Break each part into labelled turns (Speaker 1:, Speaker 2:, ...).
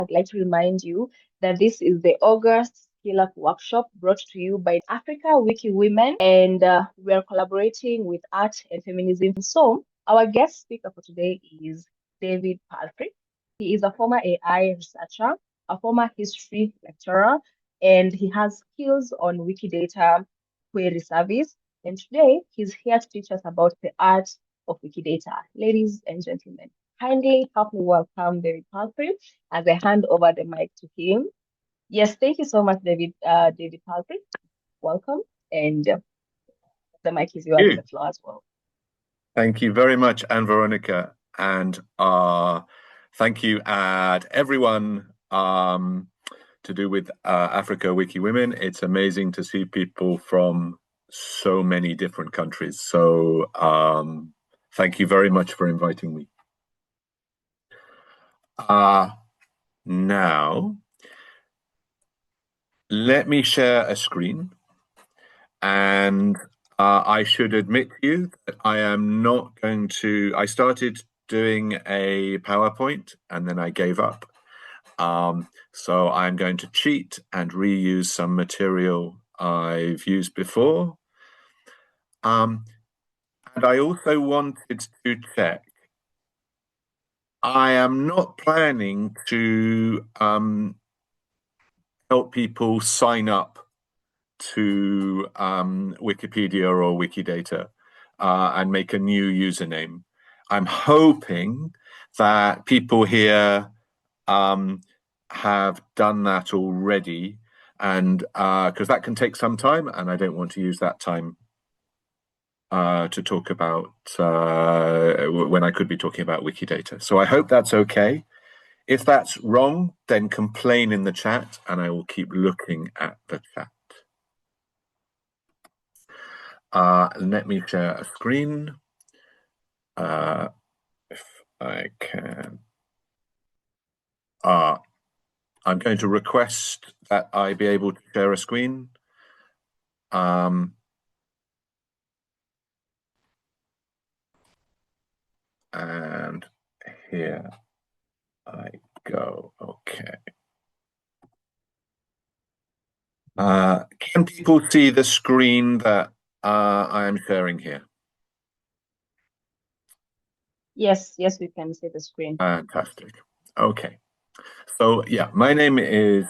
Speaker 1: I'd like to remind you that this is the August Skill Up Workshop brought to you by Africa Wiki Women, and we are collaborating with Art and Feminism. So, our guest speaker for today is David Palfrey. He is a former AI researcher, a former history lecturer, and he has skills on Wikidata query service. And today, he's here to teach us about the art of Wikidata. Ladies and gentlemen, kindly help me welcome David Palfrey as I hand over the mic to him. Yes, thank you so much, David Palfrey. Welcome, and the mic is yours, the floor as well.
Speaker 2: Thank you very much, Anne Veronica, and thank you everyone to do with Africa Wiki Women. It's amazing to see people from so many different countries. So thank you very much for inviting me. Now, let me share a screen, and I should admit to you that I am not going to. I started doing a PowerPoint and then I gave up. So I'm going to cheat and reuse some material I've used before. And I also wanted to check. I am not planning to help people sign up to Wikipedia or Wikidata and make a new username. I'm hoping that people here have done that already, and because that can take some time, and I don't want to use that time to talk about when I could be talking about Wikidata. So I hope that's okay. If that's wrong, then complain in the chat and I will keep looking at the chat. Let me share a screen. If I can. I'm going to request that I be able to share a screen. And here I go. Okay. Can people see the screen that I am sharing here?
Speaker 1: Yes, we can see the screen.
Speaker 2: Fantastic. Okay. So yeah, my name is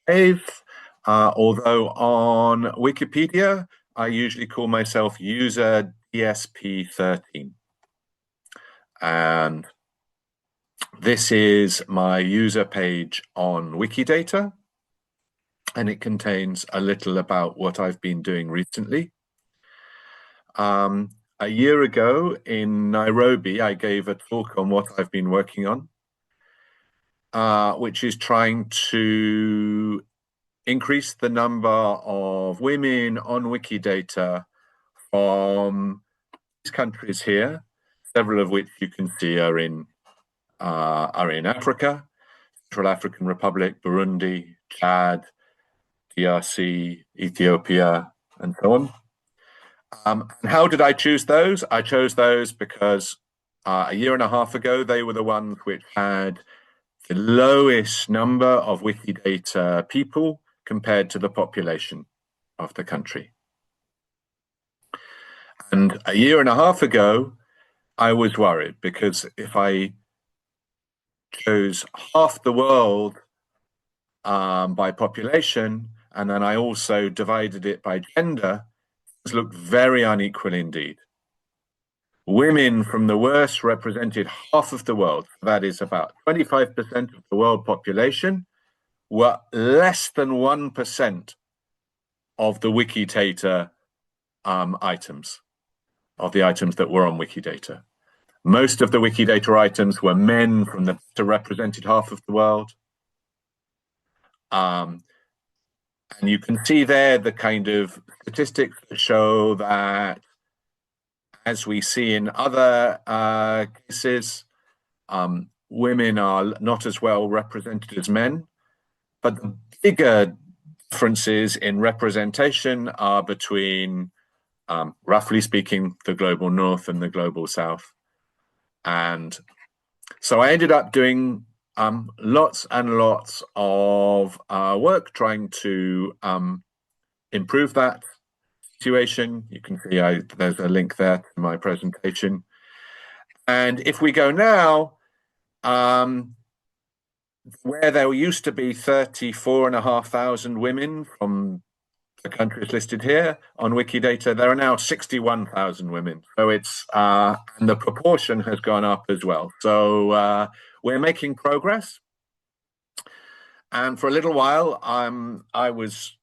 Speaker 2: Dave. Although on Wikipedia, I usually call myself user DSP13. And this is my user page on Wikidata, and it contains a little about what I've been doing recently. A year ago in Nairobi, I gave a talk on what I've been working on, which is trying to increase the number of women on Wikidata from these countries here, several of which you can see are in Africa, Central African Republic, Burundi, Chad, DRC, Ethiopia, and so on. And how did I choose those? I chose those because a year and a half ago, they were the ones which had the lowest number of Wikidata people compared to the population of the country. And a year and a half ago, I was worried because if I chose half the world by population, and then I also divided it by gender, it looked very unequal indeed. Women from the West represented half of the world, that is about 25% of the world population, were less than 1% of the Wikidata items, of the items that were on Wikidata. Most of the Wikidata items were men from the represented half of the world. And you can see there the kind of statistics that show that, as we see in other cases, women are not as well represented as men, but the bigger differences in representation are between, roughly speaking, the global north and the global south. And so I ended up doing lots and lots of work trying to improve that situation. You can see there's a link there to my presentation. And if we go now, where there used to be 34,500 women from the countries listed here on Wikidata, there are now 61,000 women. So it's, and the proportion has gone up as well. So we're making progress. And for a little while, I was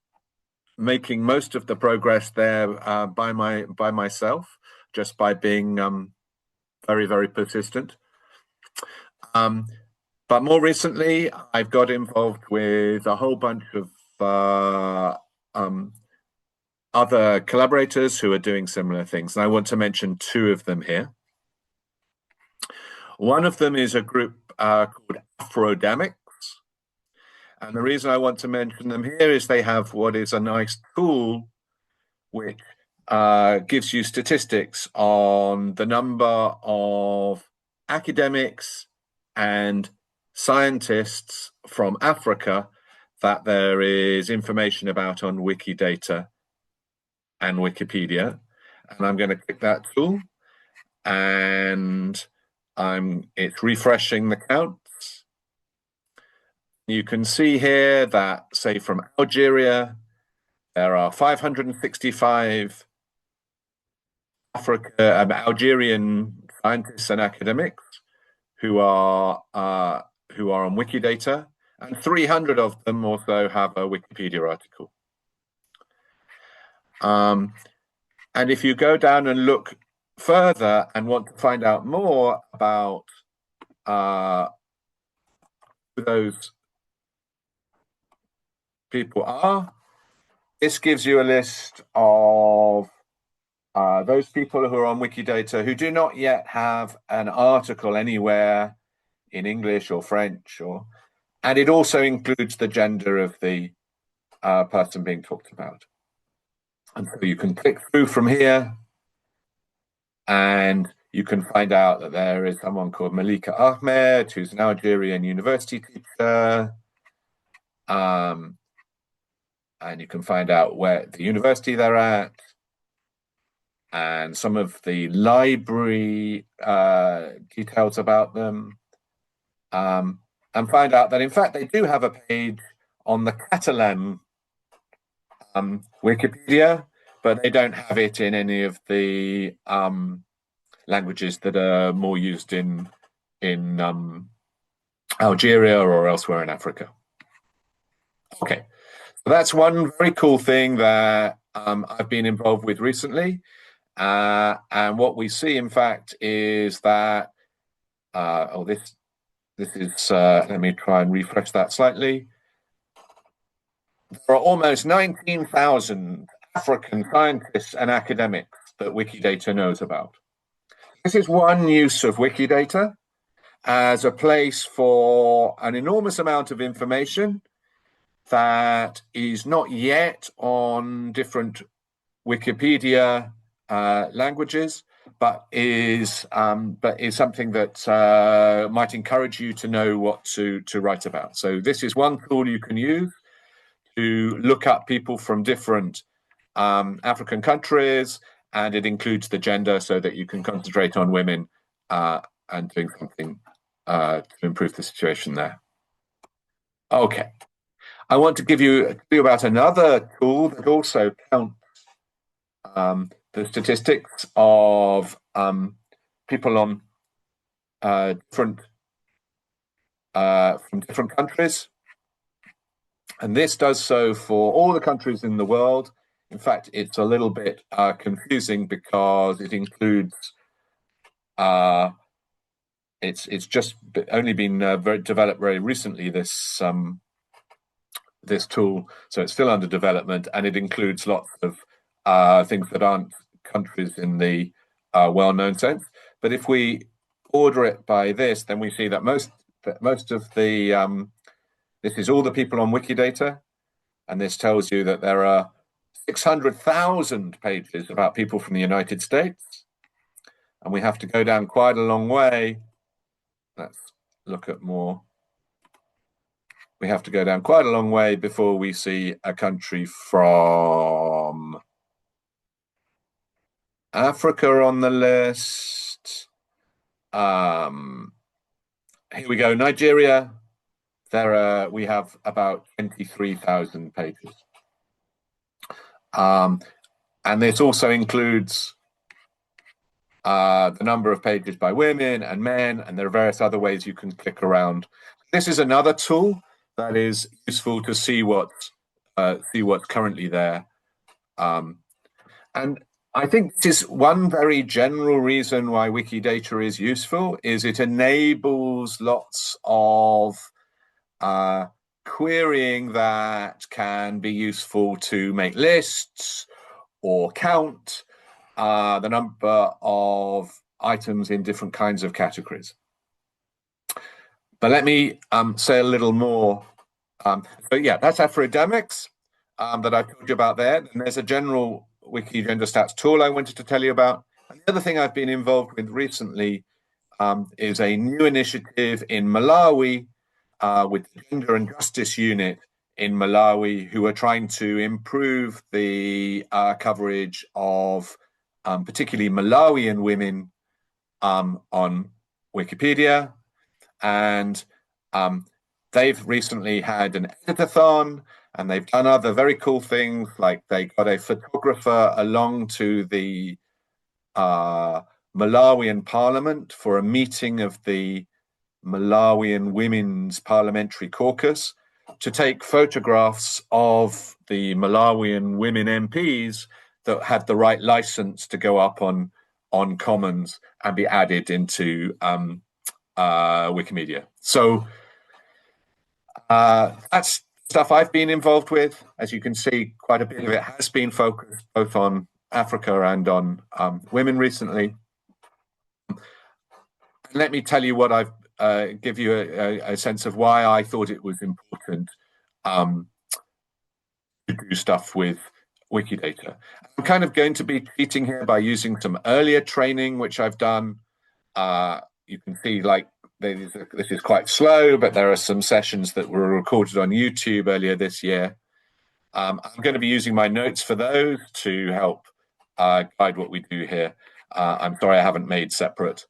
Speaker 2: making most of the progress there by myself, just by being very, very persistent. But more recently, I've got involved with a whole bunch of other collaborators who are doing similar things. And I want to mention two of them here. One of them is a group called Afrodemics. And the reason I want to mention them here is they have what is a nice tool which gives you statistics on the number of academics and scientists from Africa that there is information about on Wikidata and Wikipedia. And I'm going to click that tool, and it's refreshing the counts. You can see here that, say, from Algeria, there are 565 Algerian scientists and academics who are on Wikidata, and 300 of them also have a Wikipedia article. And if you go down and look further and want to find out more about who those people are, this gives you a list of those people who are on Wikidata who do not yet have an article anywhere in English or French, and it also includes the gender of the person being talked about. And so you can click through from here, and you can find out that there is someone called Malika Ahmed, who's an Algerian university teacher. And you can find out where the university they're at, and some of the library details about them, and find out that in fact they do have a page on the Catalan Wikipedia, but they don't have it in any of the languages that are more used in Algeria or elsewhere in Africa. Okay, so that's one very cool thing that I've been involved with recently. And what we see, in fact, is that, this is, let me try and refresh that slightly. There are almost 19,000 African scientists and academics that Wikidata knows about. This is one use of Wikidata as a place for an enormous amount of information that is not yet on different Wikipedia languages, but is something that might encourage you to know what to write about. So this is one tool you can use to look up people from different African countries, and it includes the gender so that you can concentrate on women and doing something to improve the situation there. Okay, I want to give you about another tool that also counts the statistics of people on from different countries. And this does so for all the countries in the world. In fact, it's a little bit confusing because it includes, it's just only been developed very recently, this tool. So it's still under development, and it includes lots of things that aren't countries in the well-known sense. But if we order it by this, then we see that most of the this is all the people on Wikidata, and this tells you that there are 600,000 pages about people from the United States, and we have to go down quite a long way. Let's look at more. we have to go down quite a long way before we see a country from Africa on the list. Here we go, Nigeria. We have about 23,000 pages. And this also includes the number of pages by women and men, and there are various other ways you can click around. This is another tool that is useful to see what's currently there. And I think this is one very general reason why Wikidata is useful, is it enables lots of querying that can be useful to make lists or count the number of items in different kinds of categories. But let me say a little more. But yeah, that's academics that I told you about there. And there's a general Wiki gender stats tool I wanted to tell you about. And the other thing I've been involved with recently is a new initiative in Malawi with the Gender and Justice Unit in Malawi, who are trying to improve the coverage of particularly Malawian women on Wikipedia. And they've recently had an editathon, and they've done other very cool things, like they got a photographer along to the Malawian parliament for a meeting of the Malawian Women's Parliamentary Caucus to take photographs of the Malawian women MPs that had the right license to go up on Commons and be added into Wikimedia. So that's stuff I've been involved with. As you can see, quite a bit of it has been focused both on Africa and on women recently. Let me tell you what I've give you a sense of why I thought it was important to do stuff with Wikidata. I'm kind of going to be cheating here by using some earlier training, which I've done. You can see, like, this is quite slow, but there are some sessions that were recorded on YouTube earlier this year. I'm going to be using my notes for those to help guide what we do here. I'm sorry I haven't made separate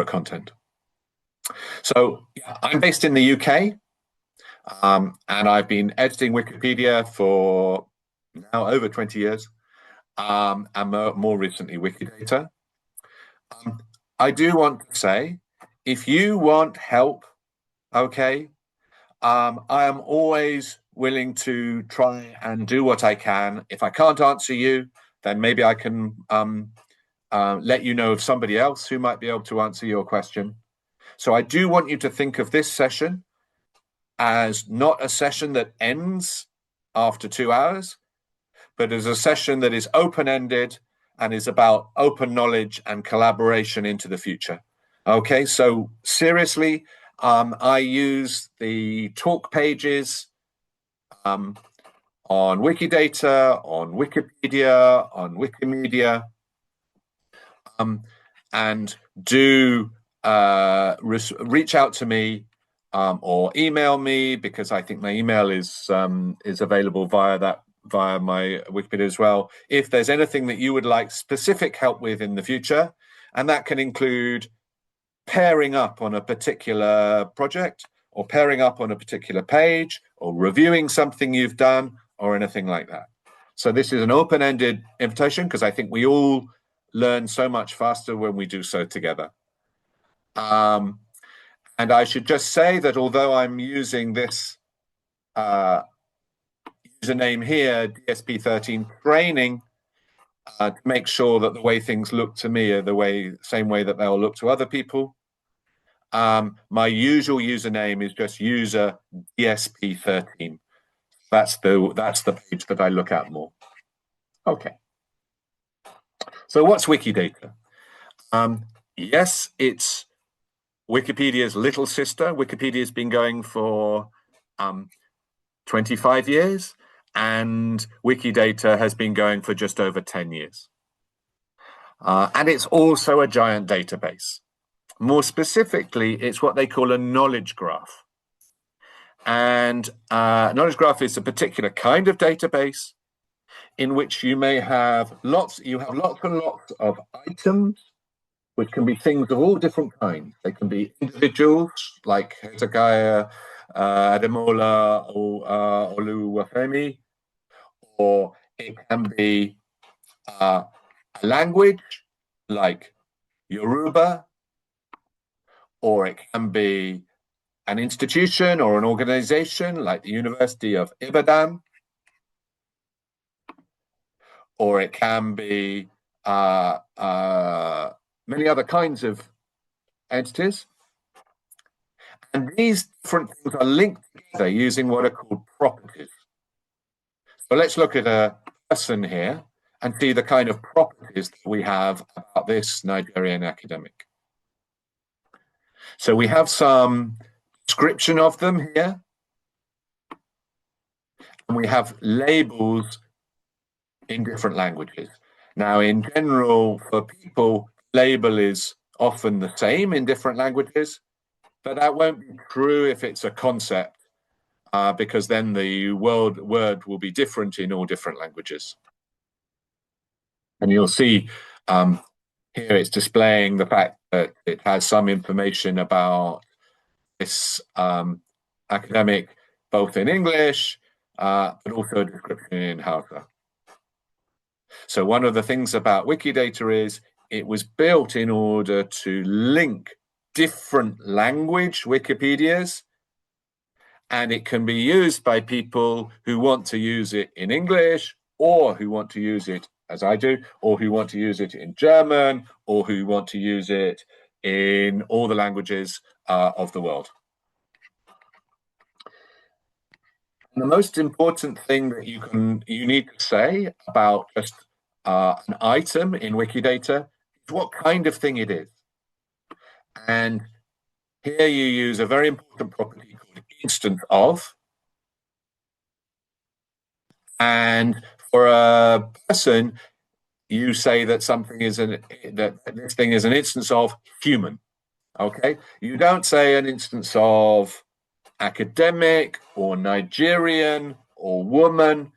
Speaker 2: content. So yeah, I'm based in the UK, and I've been editing Wikipedia for now over 20 years, and more recently Wikidata. I do want to say, if you want help, okay, I am always willing to try and do what I can. If I can't answer you, then maybe I can let you know of somebody else who might be able to answer your question. So I do want you to think of this session as not a session that ends after 2 hours, but as a session that is open-ended and is about open knowledge and collaboration into the future. Okay, so seriously, I use the talk pages on Wikidata, on Wikipedia, on Wikimedia, and do reach out to me or email me, because I think my email is available via my Wikipedia as well, if there's anything that you would like specific help with in the future. And that can include pairing up on a particular project, or pairing up on a particular page, or reviewing something you've done, or anything like that. So this is an open-ended invitation, because I think we all learn so much faster when we do so together. And I should just say that although I'm using this username here, DSP13 training, to make sure that the way things look to me are the same way that they'll look to other people, my usual username is just user DSP13. That's the page that I look at more. Okay. So what's Wikidata? Yes, it's Wikipedia's little sister. Wikipedia's been going for 25 years, and Wikidata has been going for just over 10 years. And it's also a giant database. More specifically, it's what they call a knowledge graph. And knowledge graph is a particular kind of database in which you may have lots and lots of items, which can be things of all different kinds. They can be individuals like Hezekiah, Ademola, or Oluwafemi, or it can be a language like Yoruba, or it can be an institution or an organization like the University of Ibadan, or it can be many other kinds of entities. And these different things are linked together using what are called properties. So let's look at a person here and see the kind of properties that we have about this Nigerian academic. So we have some description of them here, and we have labels in different languages. Now, in general, for people, label is often the same in different languages, but that won't be true if it's a concept, because then the word will be different in all different languages. And you'll see here it's displaying the fact that it has some information about this academic, both in English, but also a description in Hausa. So one of the things about Wikidata is it was built in order to link different language Wikipedias, and it can be used by people who want to use it in English, or who want to use it, as I do, or who want to use it in German, or who want to use it in all the languages of the world. And the most important thing that you need to say about just an item in Wikidata is what kind of thing it is. And here you use a very important property called instance of. And for a person, you say that something is that this thing is an instance of human. Okay, you don't say an instance of academic or Nigerian or woman.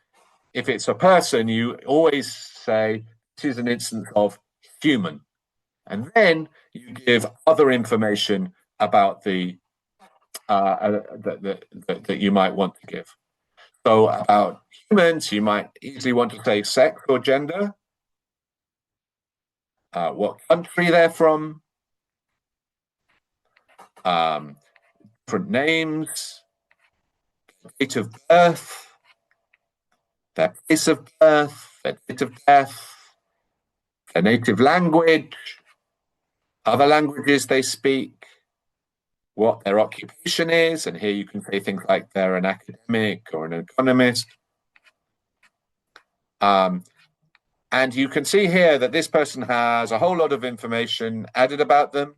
Speaker 2: If it's a person, you always say this is an instance of human. And then you give other information about that you might want to give. So about humans, you might easily want to say sex or gender, what country they're from, different names, date of birth, their place of birth, their date of death, their native language, other languages they speak, what their occupation is, and here you can say things like they're an academic or an economist. And you can see here that this person has a whole lot of information added about them,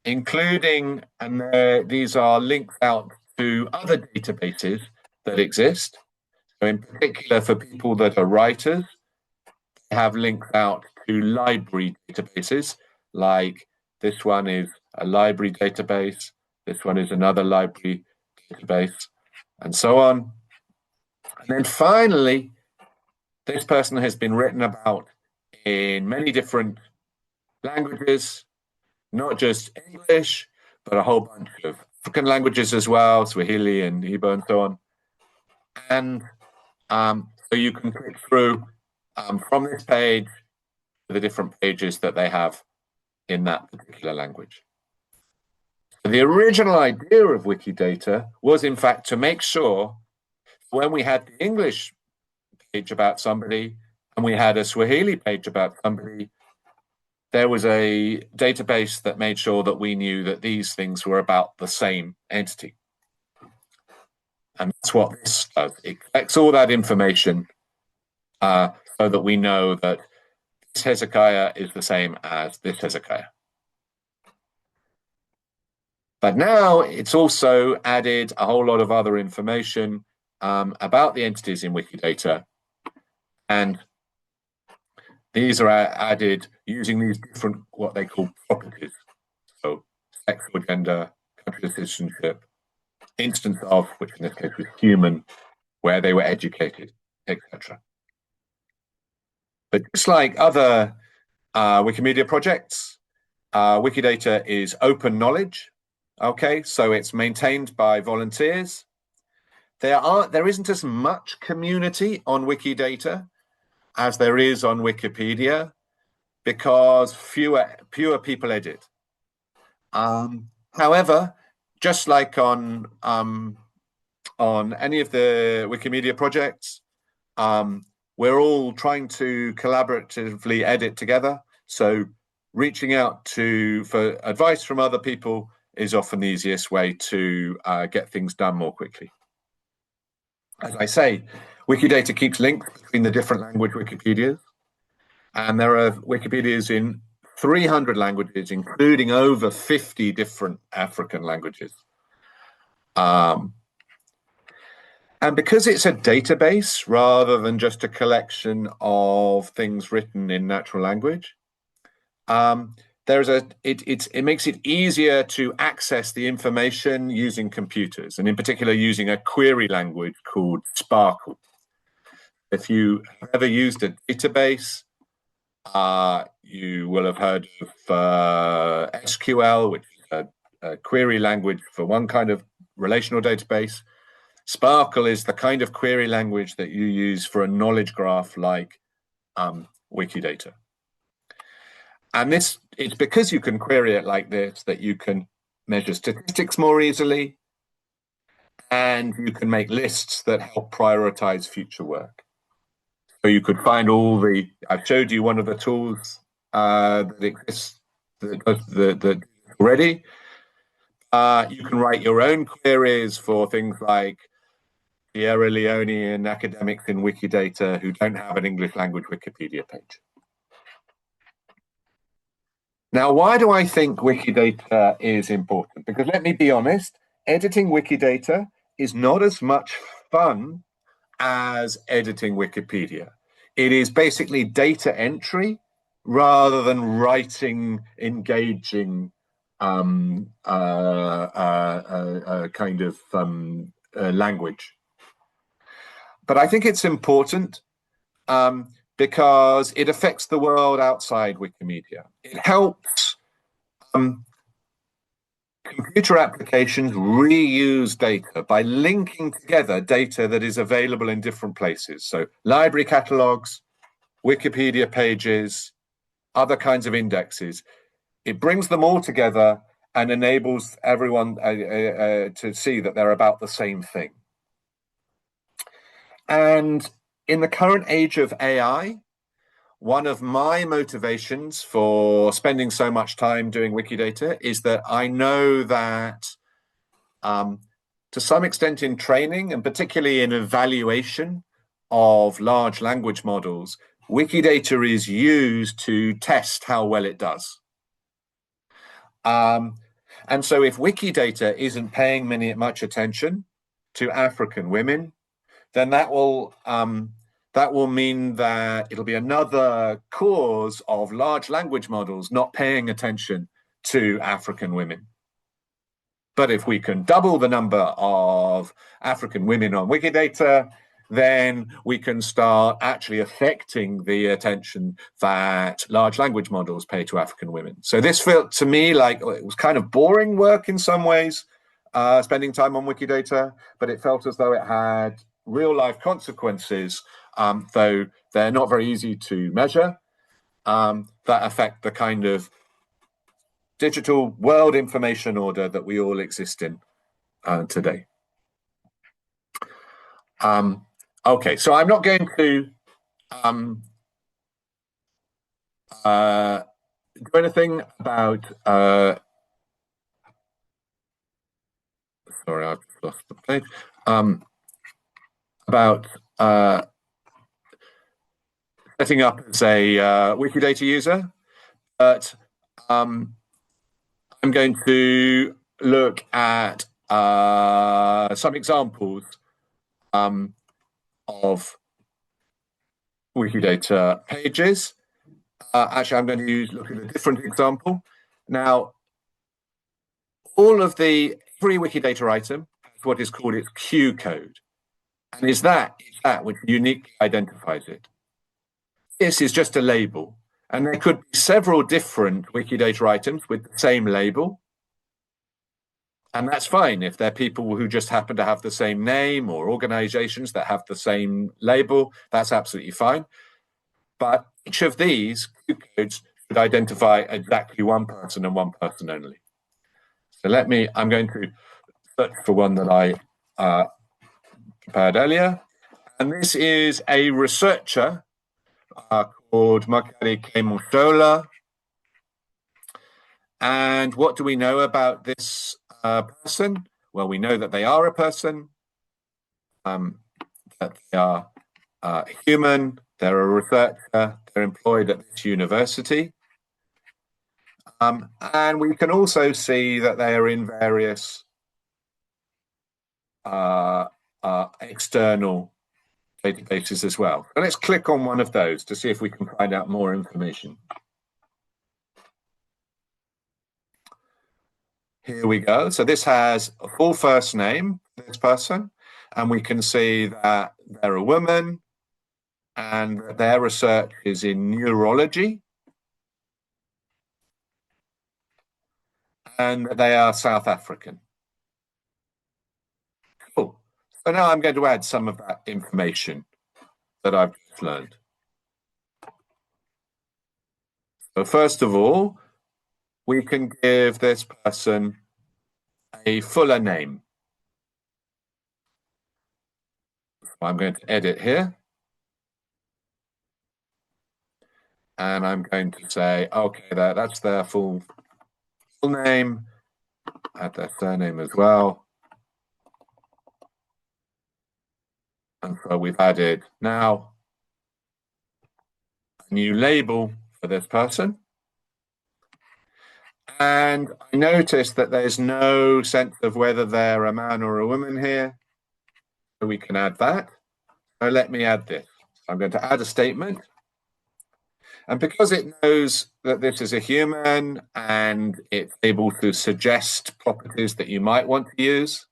Speaker 2: including, and these are links out to other databases that exist. So in particular, for people that are writers, they have links out to library databases, like this one is a library database, this one is another library database, and so on. And then finally, this person has been written about in many different languages, not just English, but a whole bunch of African languages as well, Swahili and Igbo and so on. And so you can click through from this page to the different pages that they have in that particular language. So the original idea of Wikidata was, in fact, to make sure when we had the English page about somebody and we had a Swahili page about somebody, there was a database that made sure that we knew that these things were about the same entity. And that's what this does. It collects all that information so that we know that this Hezekiah is the same as this Hezekiah. But now it's also added a whole lot of other information about the entities in Wikidata. And these are added using these different, what they call properties. So sex or gender, country of citizenship, instance of, which in this case was human, where they were educated, etc. But just like other Wikimedia projects, Wikidata is open knowledge. Okay, so it's maintained by volunteers. There isn't as much community on Wikidata as there is on Wikipedia because fewer people edit. However, just like on any of the Wikimedia projects, we're all trying to collaboratively edit together. So reaching out for advice from other people is often the easiest way to get things done more quickly. As I say, Wikidata keeps links between the different language Wikipedias, and there are Wikipedias in 300 languages, including over 50 different African languages. And because it's a database rather than just a collection of things written in natural language, it makes it easier to access the information using computers, and in particular using a query language called Sparkle. If you have ever used a database, you will have heard of SQL, which is a query language for one kind of relational database. Sparkle is the kind of query language that you use for a knowledge graph like Wikidata. And it's because you can query it like this that you can measure statistics more easily, and you can make lists that help prioritize future work. So you could find I've showed you one of the tools that exists that already. You can write your own queries for things like Sierra Leonean academics in Wikidata who don't have an English language Wikipedia page. Now, why do I think Wikidata is important? Because let me be honest, editing Wikidata is not as much fun as editing Wikipedia. It is basically data entry rather than writing engaging kind of language. But I think it's important because it affects the world outside Wikimedia. It helps computer applications reuse data by linking together data that is available in different places. So library catalogs, Wikipedia pages, other kinds of indexes. It brings them all together and enables everyone to see that they're about the same thing. And in the current age of AI, one of my motivations for spending so much time doing Wikidata is that I know that to some extent in training, and particularly in evaluation of large language models, Wikidata is used to test how well it does. And so if Wikidata isn't paying much attention to African women, then that will mean that it'll be another cause of large language models not paying attention to African women. But if we can double the number of African women on Wikidata, then we can start actually affecting the attention that large language models pay to African women. So this felt to me like it was kind of boring work in some ways, spending time on Wikidata, but it felt as though it had real life consequences, though they're not very easy to measure, that affect the kind of digital world information order that we all exist in today. Okay, so I'm not going to do anything about sorry, I've just lost the page. About setting up as a Wikidata user, but I'm going to look at some examples of Wikidata pages. Actually, I'm going to look at a different example. Now, every Wikidata item has what is called its Q code. And is that which uniquely identifies it. This is just a label. And there could be several different Wikidata items with the same label. And that's fine if they're people who just happen to have the same name, or organizations that have the same label, that's absolutely fine. But each of these Q codes should identify exactly one person and one person only. So I'm going to search for one that I prepared earlier. And this is a researcher called Makari Kemotola. And what do we know about this person? Well, we know that they are a person, that they are human, they're a researcher, they're employed at this university. And we can also see that they are in various external databases as well. So let's click on one of those to see if we can find out more information. Here we go. So this has a full first name, this person, and we can see that they're a woman and their research is in neurology, and they are South African. Cool. So now I'm going to add some of that information that I've just learned. So first of all, we can give this person a fuller name. So I'm going to edit here. And I'm going to say, okay, that's their full name. Add their surname as well. And so we've added now a new label for this person. And I notice that there's no sense of whether they're a man or a woman here. So we can add that. So let me add this. I'm going to add a statement. And because it knows that this is a human and it's able to suggest properties that you might want to use,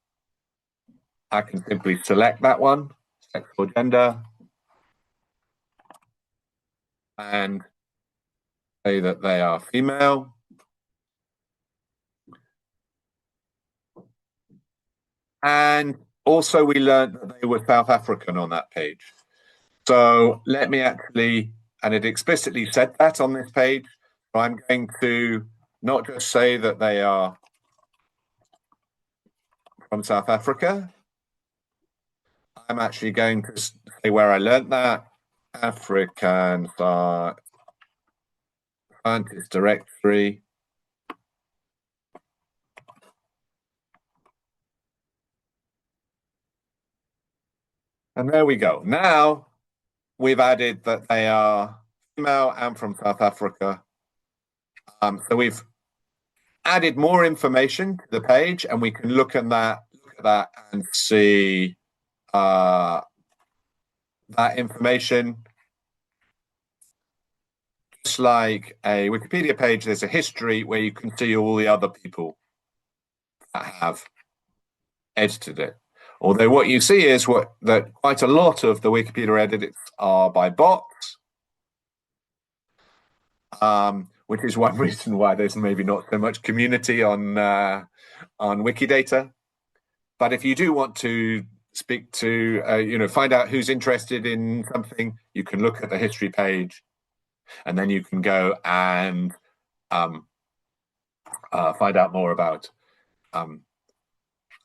Speaker 2: I can simply select that one, sex or gender, and say that they are female. And also we learned that they were South African on that page. So let me actually, and it explicitly said that on this page, so I'm going to not just say that they are from South Africa, I'm actually going to say where I learned that, African Scientist Directory. And there we go. Now we've added that they are female and from South Africa. So we've added more information to the page, and we can look at that and see that information. Just like a Wikipedia page, there's a history where you can see all the other people that have edited it. Although what you see is that quite a lot of the Wikipedia edits are by bots, which is one reason why there's maybe not so much community on Wikidata. But if you do want to speak to, find out who's interested in something, you can look at the history page, and then you can go and find out more about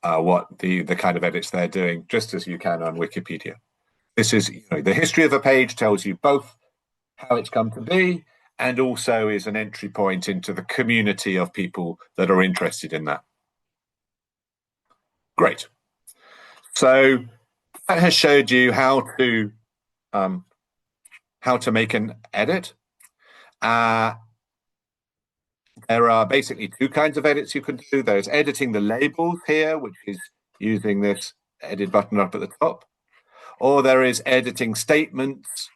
Speaker 2: what the kind of edits they're doing, just as you can on Wikipedia. This is, the history of a page tells you both how it's come to be, and also is an entry point into the community of people that are interested in that. Great. So that has showed you how to make an edit. There are basically two kinds of edits you can do. There's editing the labels here, which is using this edit button up at the top, or there is editing statements,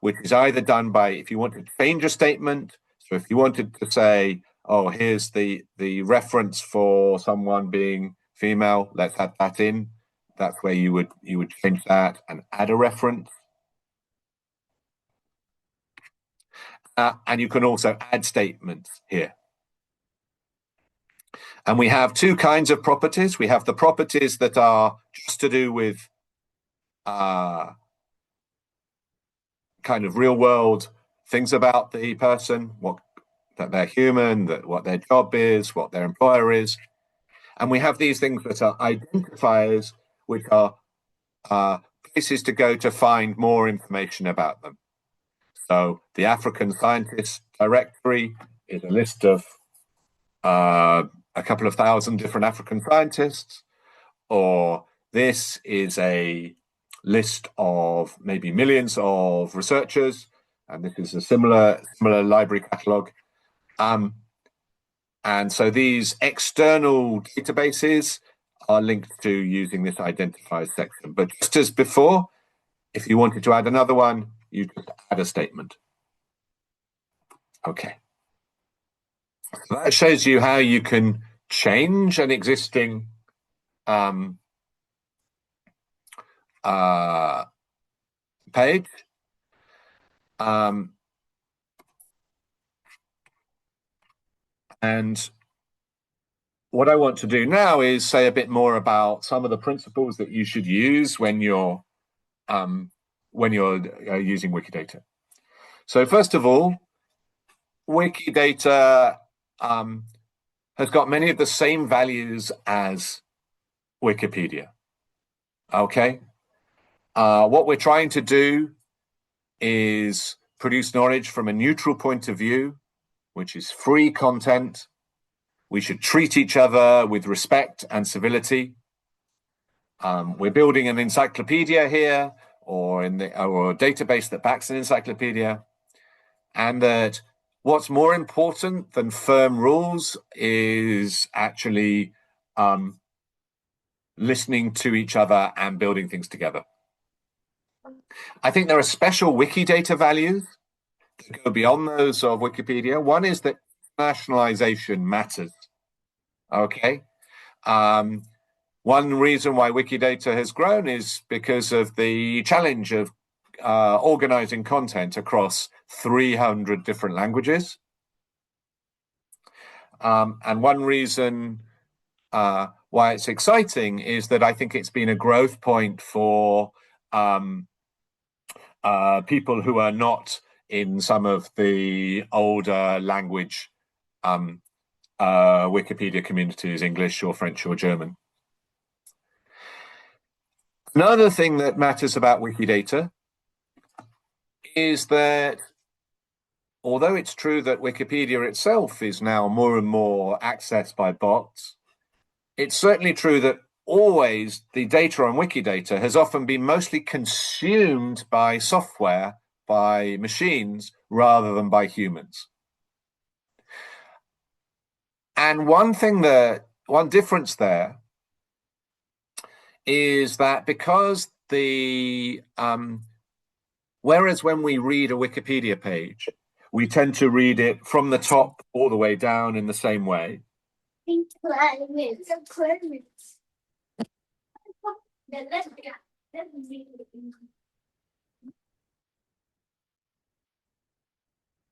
Speaker 2: which is either done by, if you want to change a statement, so if you wanted to say, oh, here's the reference for someone being female. Let's add that in. That's where you would change that and add a reference. And you can also add statements here. And we have two kinds of properties. We have the properties that are just to do with kind of real world things about the person, that they're human, what their job is, what their employer is. And we have these things that are identifiers, which are places to go to find more information about them. So the African Scientists Directory is a list of a couple of thousand different African scientists, or this is a list of maybe millions of researchers, and this is a similar library catalog. And so these external databases are linked to using this identifier section. But just as before, if you wanted to add another one, you just add a statement. Okay. So that shows you how you can change an existing page. And what I want to do now is say a bit more about some of the principles that you should use when you're using Wikidata. So first of all, Wikidata has got many of the same values as Wikipedia. Okay, what we're trying to do is produce knowledge from a neutral point of view, which is free content. We should treat each other with respect and civility. We're building an encyclopedia here, or a database that backs an encyclopedia, and that what's more important than firm rules is actually listening to each other and building things together. I think there are special Wikidata values that go beyond those of Wikipedia. One is that internationalization matters. Okay. One reason why Wikidata has grown is because of the challenge of organizing content across 300 different languages. And one reason why it's exciting is that I think it's been a growth point for people who are not in some of the older language Wikipedia communities, English or French or German. Another thing that matters about Wikidata is that although it's true that Wikipedia itself is now more and more accessed by bots, it's certainly true that always the data on Wikidata has often been mostly consumed by software, by machines, rather than by humans. And one difference there is that because whereas when we read a Wikipedia page, we tend to read it from the top all the way down in the same way.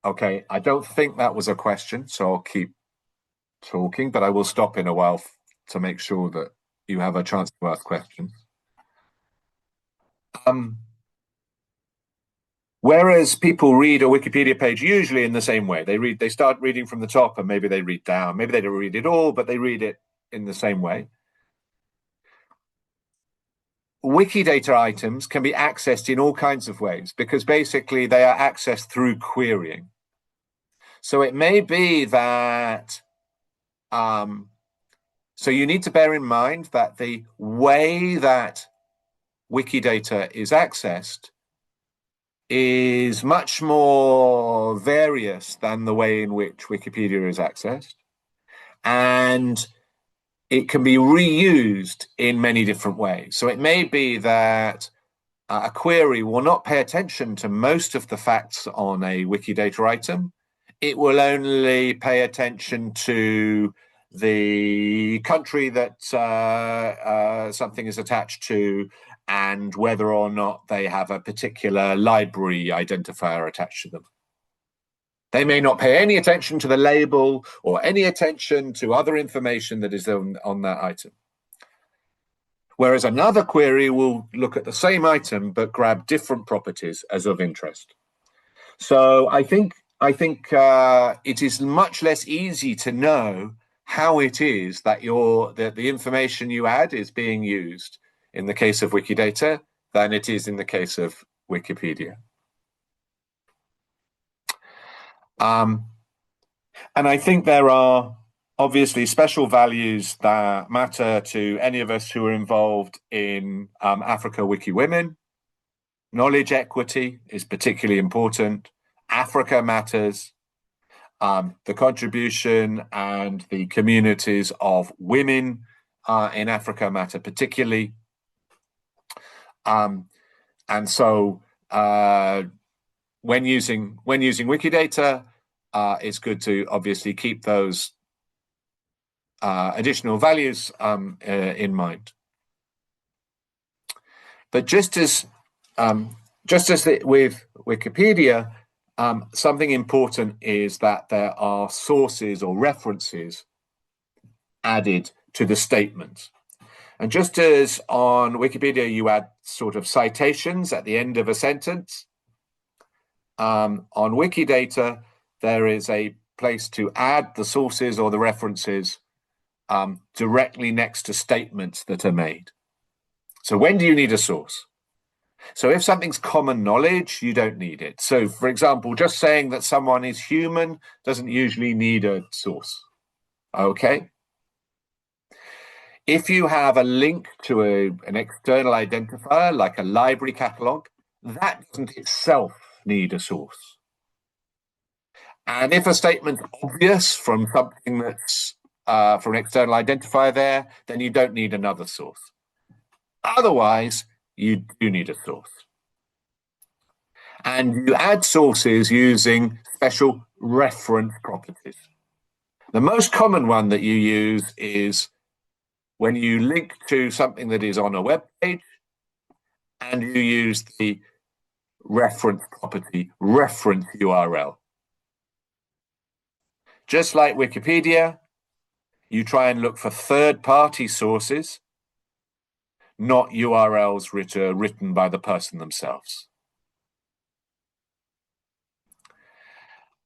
Speaker 2: Okay, I don't think that was a question, so I'll keep talking, but I will stop in a while to make sure that you have a chance to ask questions. Whereas people read a Wikipedia page usually in the same way. They start reading from the top and maybe they read down. Maybe they don't read it all, but they read it in the same way. Wikidata items can be accessed in all kinds of ways because basically they are accessed through querying. So it may be that, so you need to bear in mind that the way that Wikidata is accessed is much more various than the way in which Wikipedia is accessed. And it can be reused in many different ways. So it may be that a query will not pay attention to most of the facts on a Wikidata item. it will only pay attention to the country that something is attached to and whether or not they have a particular library identifier attached to them. They may not pay any attention to the label or any attention to other information that is on that item. Whereas another query will look at the same item but grab different properties as of interest. So I think it is much less easy to know how it is that the information you add is being used in the case of Wikidata than it is in the case of Wikipedia. And I think there are obviously special values that matter to any of us who are involved in Africa Wiki Women. Knowledge equity is particularly important. Africa matters. The contribution and the communities of women in Africa matter particularly. And so when using Wikidata, it's good to obviously keep those additional values in mind. But just as with Wikipedia, something important is that there are sources or references added to the statement. And just as on Wikipedia you add sort of citations at the end of a sentence, on Wikidata there is a place to add the sources or the references directly next to statements that are made. So when do you need a source? So if something's common knowledge, you don't need it. So for example, just saying that someone is human doesn't usually need a source. Okay? If you have a link to an external identifier, like a library catalog, that doesn't itself need a source. And if a statement's obvious from something that's from an external identifier there, then you don't need another source. Otherwise, you do need a source. And you add sources using special reference properties. The most common one that you use is when you link to something that is on a web page and you use the reference property, reference URL. Just like Wikipedia, you try and look for third-party sources, not URLs written by the person themselves.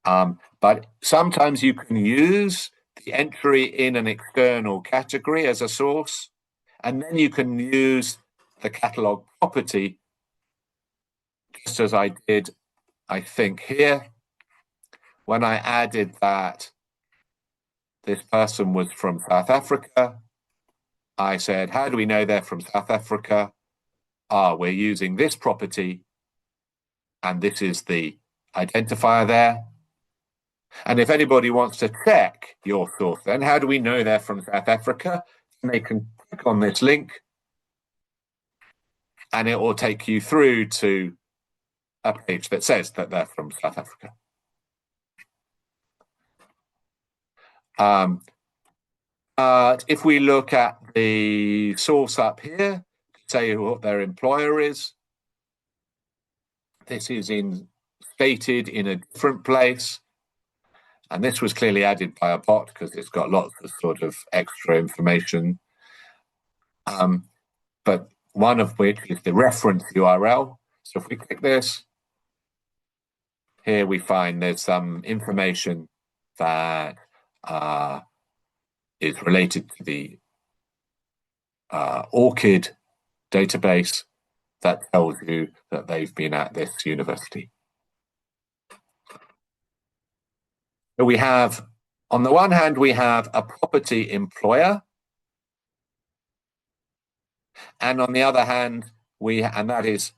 Speaker 2: But sometimes you can use the entry in an external category as a source, and then you can use the catalog property, just as I did, I think, here, when I added that this person was from South Africa. I said, how do we know they're from South Africa? We're using this property, and this is the identifier there. And if anybody wants to check your source, then how do we know they're from South Africa? And they can click on this link, and it will take you through to a page that says that they're from South Africa. If we look at the source up here, say what their employer is, this is stated in a different place. And this was clearly added by a bot because it's got lots of sort of extra information. But one of which is the reference URL. So if we click this, here we find there's some information that is related to the ORCID database that tells you that they've been at this university. So we have, on the one hand, we have a property employer. And on the other hand, and that is,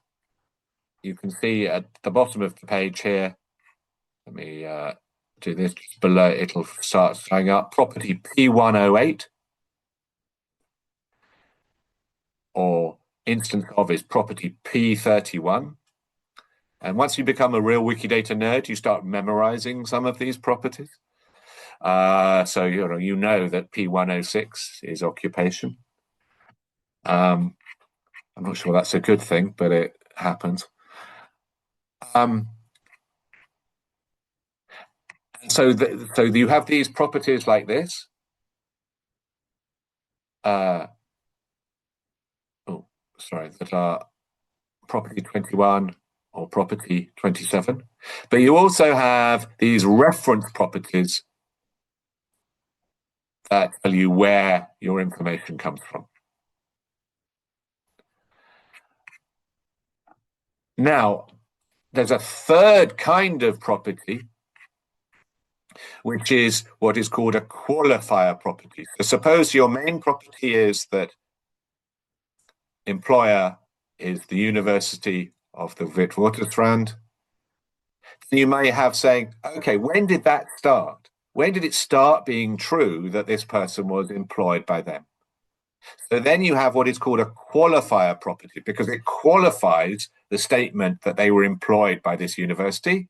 Speaker 2: you can see at the bottom of the page here, let me do this just below, it'll start showing up, property P108, or instance of is property P31. And once you become a real Wikidata nerd, you start memorizing some of these properties. So you know that P106 is occupation. I'm not sure that's a good thing, but it happens. So you have these properties like this. That are property 21 or property 27. But you also have these reference properties that tell you where your information comes from. Now, there's a third kind of property, which is what is called a qualifier property. So suppose your main property is that employer is the University of the Witwatersrand. You may have saying, okay, when did that start? When did it start being true that this person was employed by them? So then you have what is called a qualifier property, because it qualifies the statement that they were employed by this university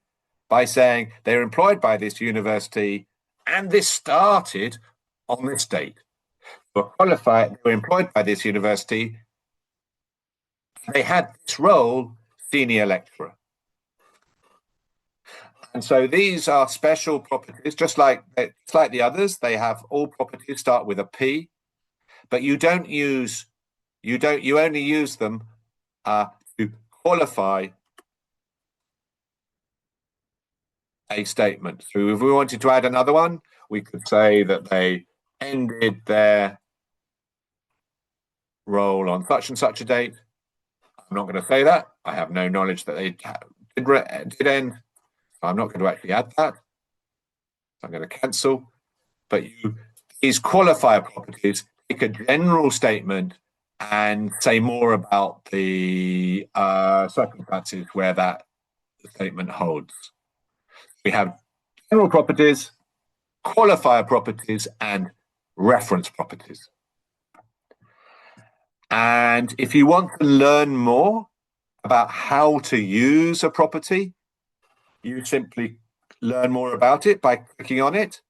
Speaker 2: by saying they were employed by this university and this started on this date. For qualified, they were employed by this university. They had this role, senior lecturer. And so these are special properties, just like the others. They have all properties start with a P, but you only use them to qualify a statement. So if we wanted to add another one, we could say that they ended their role on such and such a date. I'm not going to say that. I have no knowledge that they did end. I'm not going to actually add that. I'm going to cancel. But these qualifier properties take a general statement and say more about the circumstances where that statement holds. We have general properties, qualifier properties, and reference properties. And if you want to learn more about how to use a property, you simply learn more about it by clicking on it.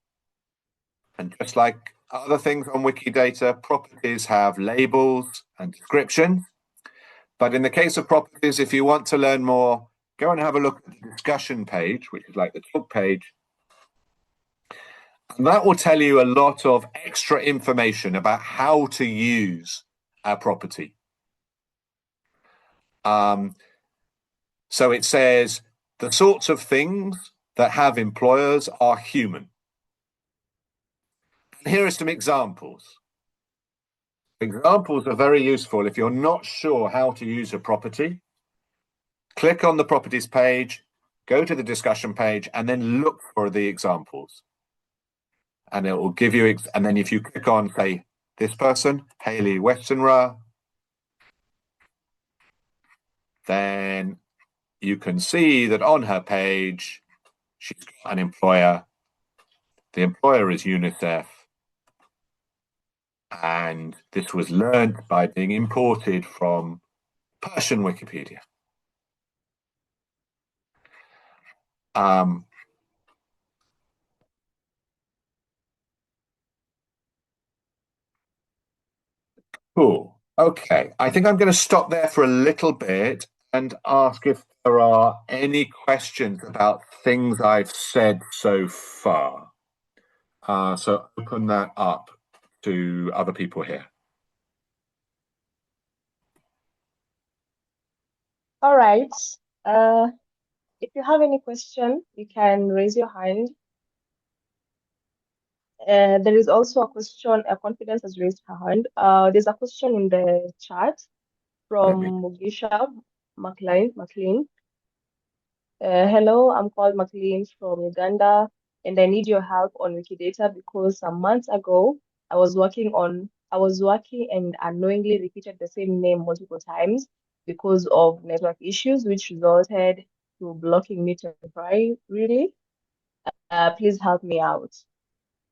Speaker 2: And just like other things on Wikidata, properties have labels and descriptions. But in the case of properties, if you want to learn more, go and have a look at the discussion page, which is like the talk page. And that will tell you a lot of extra information about how to use a property. So it says the sorts of things that have employers are human. And here are some examples. Examples are very useful if you're not sure how to use a property. Click on the properties page, go to the discussion page, and then look for the examples. And it will give you, and then if you click on, say, this person, Hayley Westenra, then you can see that on her page, she's got an employer. The employer is UNICEF. And this was learned by being imported from Persian Wikipedia. Cool. Okay. I think I'm going to stop there for a little bit and ask if there are any questions about things I've said so far. So open that up to other people here.
Speaker 1: All right. If you have any question, you can raise your hand. There is also a question, Confidence has raised her hand. There's a question in the chat from Mugisha McLean. Hello, I'm called McLean from Uganda, and I need your help on Wikidata because some months ago I was working and unknowingly repeated the same name multiple times because of network issues, which resulted to blocking me temporarily. Please help me out.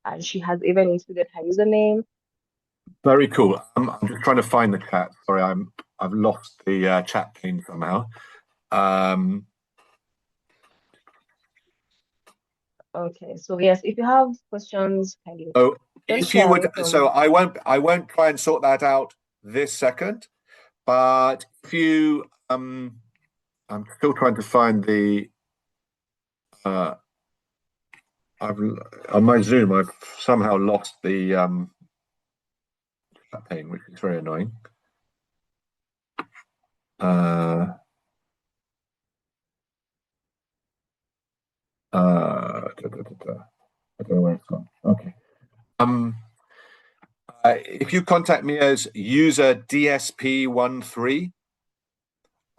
Speaker 1: And she has even included her username.
Speaker 2: Very cool. I'm just trying to find the chat. Sorry, I've lost the chat pane somehow.
Speaker 1: Okay, so yes, if you have questions, kindly
Speaker 2: So
Speaker 1: don't
Speaker 2: if you
Speaker 1: shy
Speaker 2: would,
Speaker 1: away
Speaker 2: so
Speaker 1: from.
Speaker 2: I won't try and sort that out this second, but if you, I'm still trying to find the, uh, I've on my Zoom, I've somehow lost the chat pane, which is very annoying. I don't know where it's gone. Okay. Um, if you contact me as user DSP13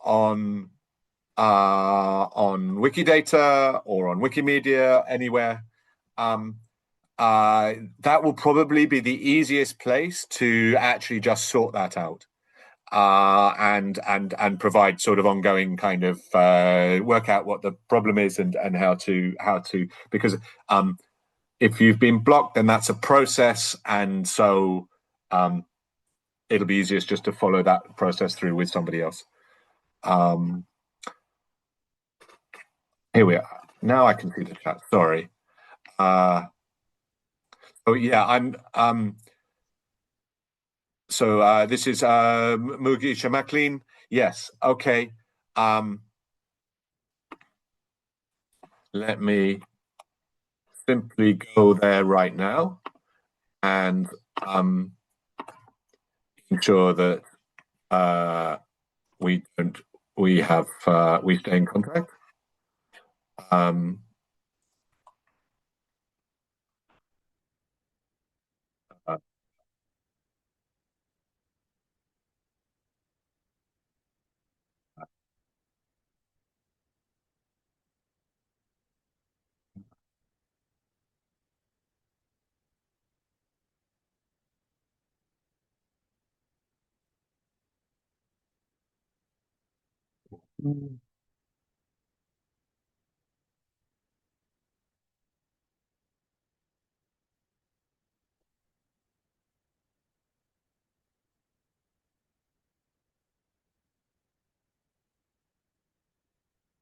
Speaker 2: on Wikidata or on Wikimedia, anywhere, um, that will probably be the easiest place to actually just sort that out. And provide sort of ongoing kind of work out what the problem is and how to because if you've been blocked, then that's a process, and so it'll be easiest just to follow that process through with somebody else. Um, Here we are. Now I can see the chat. Sorry. Oh yeah, I'm. So this is Mugisha MacLean. Yes. Okay. Um, Let me simply go there right now and ensure that we don't we stay in contact. Um, uh,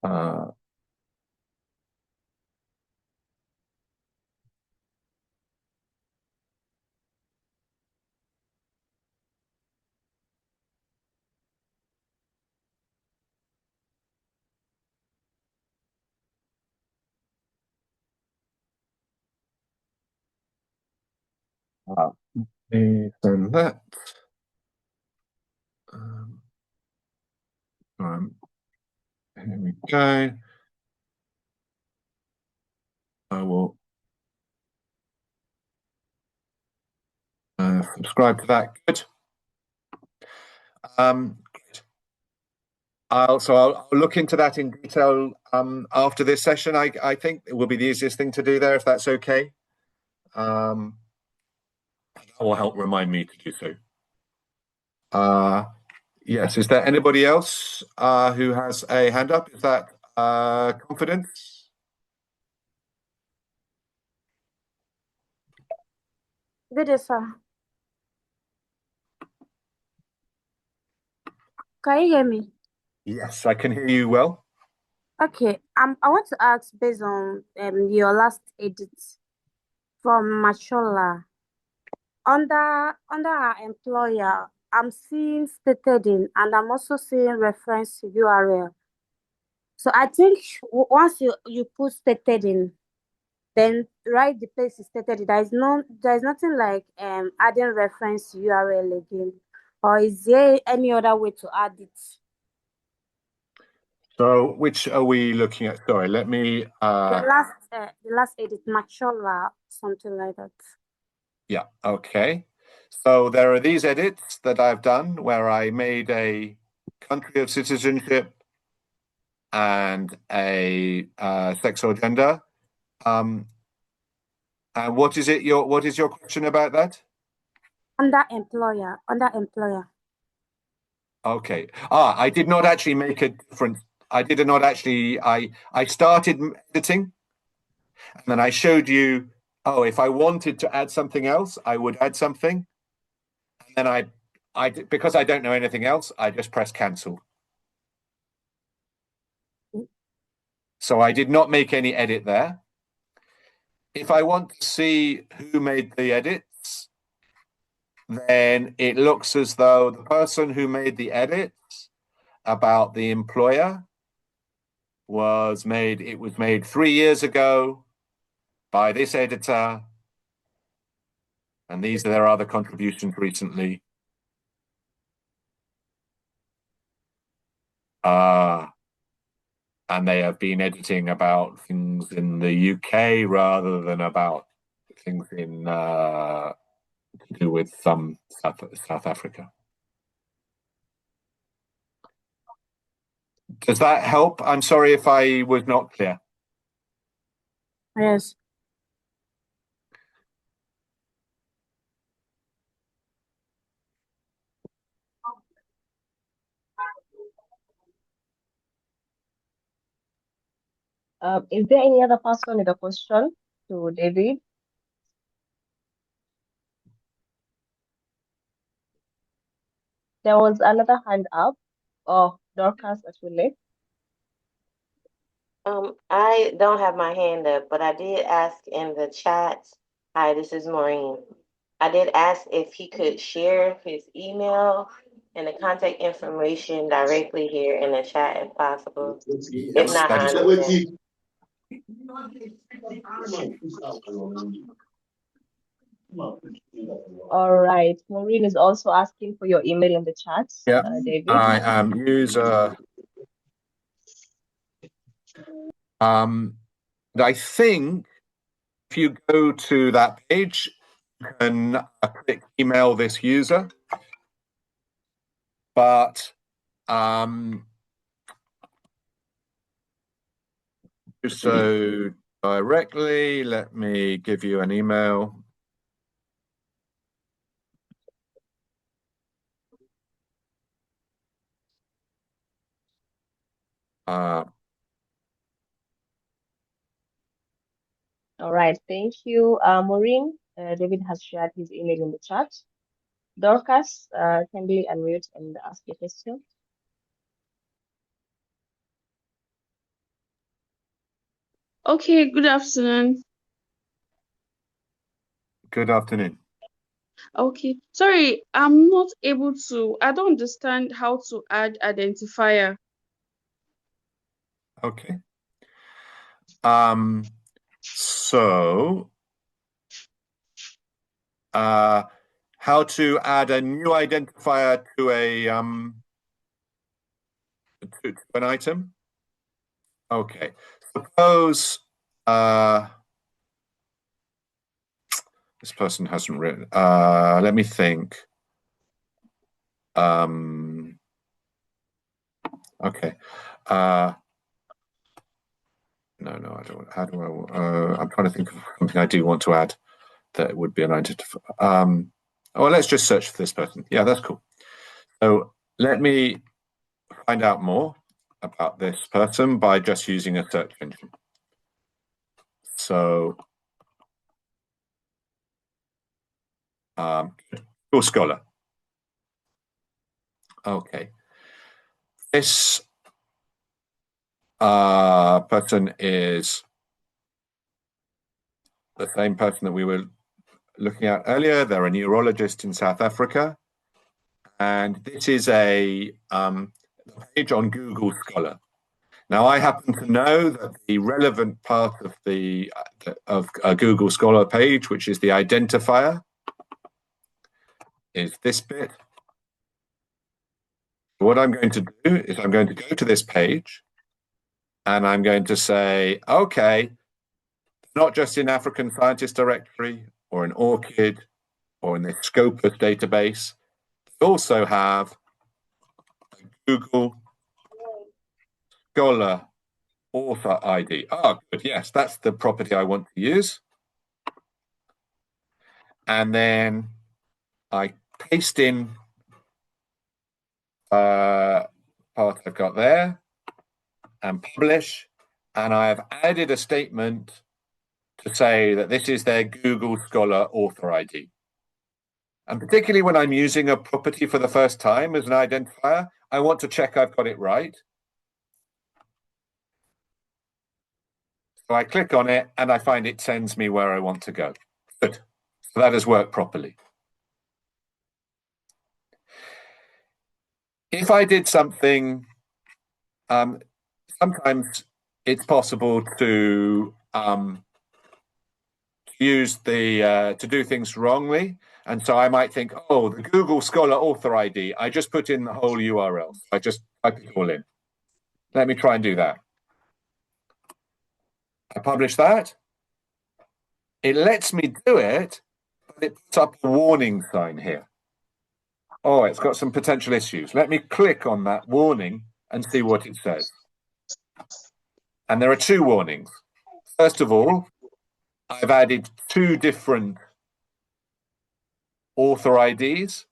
Speaker 2: uh, uh, and that. Um, um, Here we go. I will subscribe to that. Good. Um, I'll look into that in detail after this session. I think it will be the easiest thing to do there, if that's okay. That will help remind me to do so. Yes. Is there anybody else who has a hand up? Is that Confidence?
Speaker 3: Good day, sir. Can you hear me?
Speaker 2: Yes, I can hear you well.
Speaker 3: Okay. I want to ask based on your last edit from Machola. Under our employer, I'm seeing stated in, and I'm also seeing reference to URL. So I think once you put stated in, then write the place is stated in. There's nothing like adding reference to URL again. Or is there any other way to add it?
Speaker 2: So which are we looking at? Sorry, let me.
Speaker 3: The last edit, Machola, something like that.
Speaker 2: Yeah, okay. So there are these edits that I've done where I made a country of citizenship and a sex or gender. And what is your question about that?
Speaker 3: Under employer.
Speaker 2: Okay. I did not actually make a difference. I did not actually. I started editing, and then I showed you. Oh, if I wanted to add something else, I would add something, and then because I don't know anything else, I just press cancel. So I did not make any edit there. if I want to see who made the edits, then it looks as though the person who made the edits about the employer was made 3 years ago by this editor, and these are their other contributions recently. And they have been editing about things in the UK rather than about things in to do with South Africa. Does that help? I'm sorry if I was not clear.
Speaker 3: Yes.
Speaker 1: Is there any other person with a question to David? There was another hand up. Oh, Dorcas actually.
Speaker 4: I don't have my hand up, but I did ask in the chat. Hi, this is Maureen. I did ask if he could share his email and the contact information directly here in the chat if possible. If not, I understand.
Speaker 1: All right. Maureen is also asking for your email in the chat,
Speaker 2: Yeah,
Speaker 1: David.
Speaker 2: I am user. I think if you go to that page, you can click email this user, but so directly, let me give you an email.
Speaker 1: All right. Thank you, Maureen. David has shared his email in the chat. Dorcas, kindly unmute and ask your question.
Speaker 5: Okay, good afternoon.
Speaker 2: Good afternoon.
Speaker 5: Okay, sorry, I'm not able to, I don't understand how to add identifier.
Speaker 2: Okay. So, how to add a new identifier to a to an item? Okay. Suppose this person hasn't written. Let me think. Okay. No, I don't. How do I? I'm trying to think of something I do want to add that would be an identifier. Oh, let's just search for this person. Yeah, that's cool. So let me find out more about this person by just using a search engine. So, Google Scholar. Okay. This person is the same person that we were looking at earlier. They're a neurologist in South Africa. And this is a page on Google Scholar. Now, I happen to know that the relevant part of the of a Google Scholar page, which is the identifier, is this bit. What I'm going to do is I'm going to go to this page and I'm going to say, okay, not just in African Scientist Directory or in ORCID or in the Scopus database, we also have a Google Scholar author ID. Oh, good. Yes, that's the property I want to use. And then I paste in part I've got there and publish. And I have added a statement to say that this is their Google Scholar author ID. And particularly when I'm using a property for the first time as an identifier, I want to check I've got it right. So I click on it and I find it sends me where I want to go. Good. So that has worked properly. If I did something, sometimes it's possible to use the to do things wrongly, and so I might think, oh, the Google Scholar author ID. I just put in the whole URL. I just type it all in. Let me try and do that. I publish that. It lets me do it, but it puts up a warning sign here. Oh, it's got some potential issues. Let me click on that warning and see what it says. And there are two warnings. First of all, I've added two different author IDs,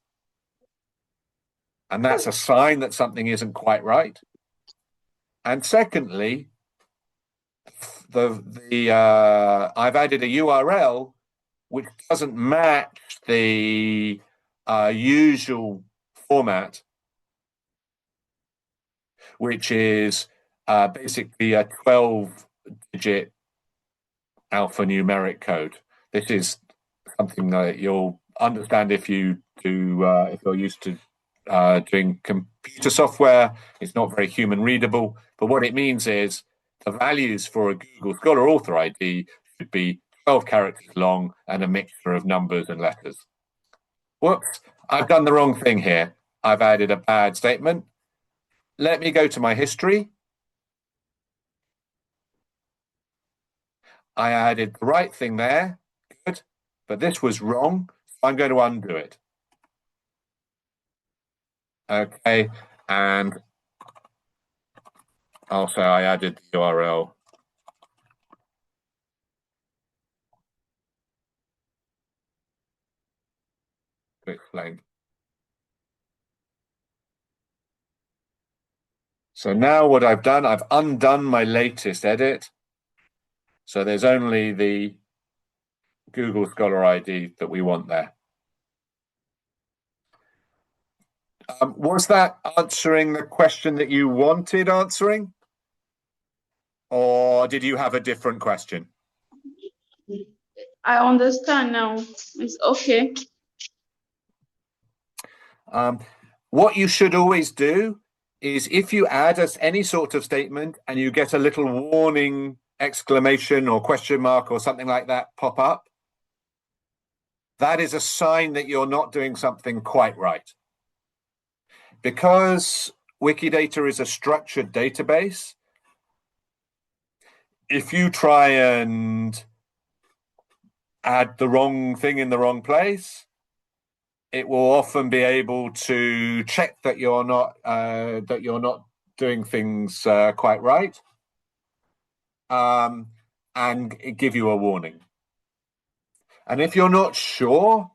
Speaker 2: and that's a sign that something isn't quite right. And secondly, I've added a URL which doesn't match the usual format, which is basically a 12-digit alphanumeric code. This is something that you'll understand if you're used to doing computer software. It's not very human readable, but what it means is the values for a Google Scholar author ID should be 12 characters long and a mixture of numbers and letters. Whoops, I've done the wrong thing here. I've added a bad statement. Let me go to my history. I added the right thing there. Good. But this was wrong. So I'm going to undo it. Okay. And I'll say I added the URL. To explain. So now what I've done, I've undone my latest edit. So there's only the Google Scholar ID that we want there. Was that answering the question that you wanted answering? Or did you have a different question?
Speaker 5: I understand now. It's okay.
Speaker 2: What you should always do is if you add any sort of statement and you get a little warning exclamation or question mark or something like that pop up, that is a sign that you're not doing something quite right. Because Wikidata is a structured database, if you try and add the wrong thing in the wrong place, it will often be able to check that you're not doing things quite right, and give you a warning. And if you're not sure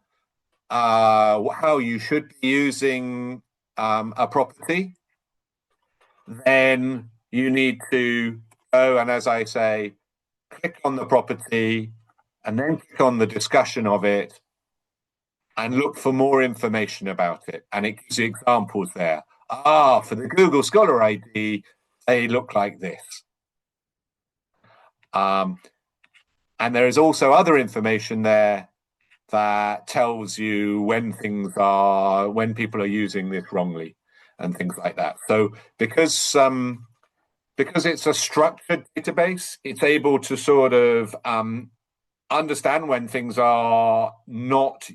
Speaker 2: how you should be using a property, then you need to go and, as I say, click on the property and then click on the discussion of it and look for more information about it. And it gives you examples there. For the Google Scholar ID, they look like this. And there is also other information there that tells you when people are using this wrongly and things like that. So because it's a structured database, it's able to sort of understand when things are not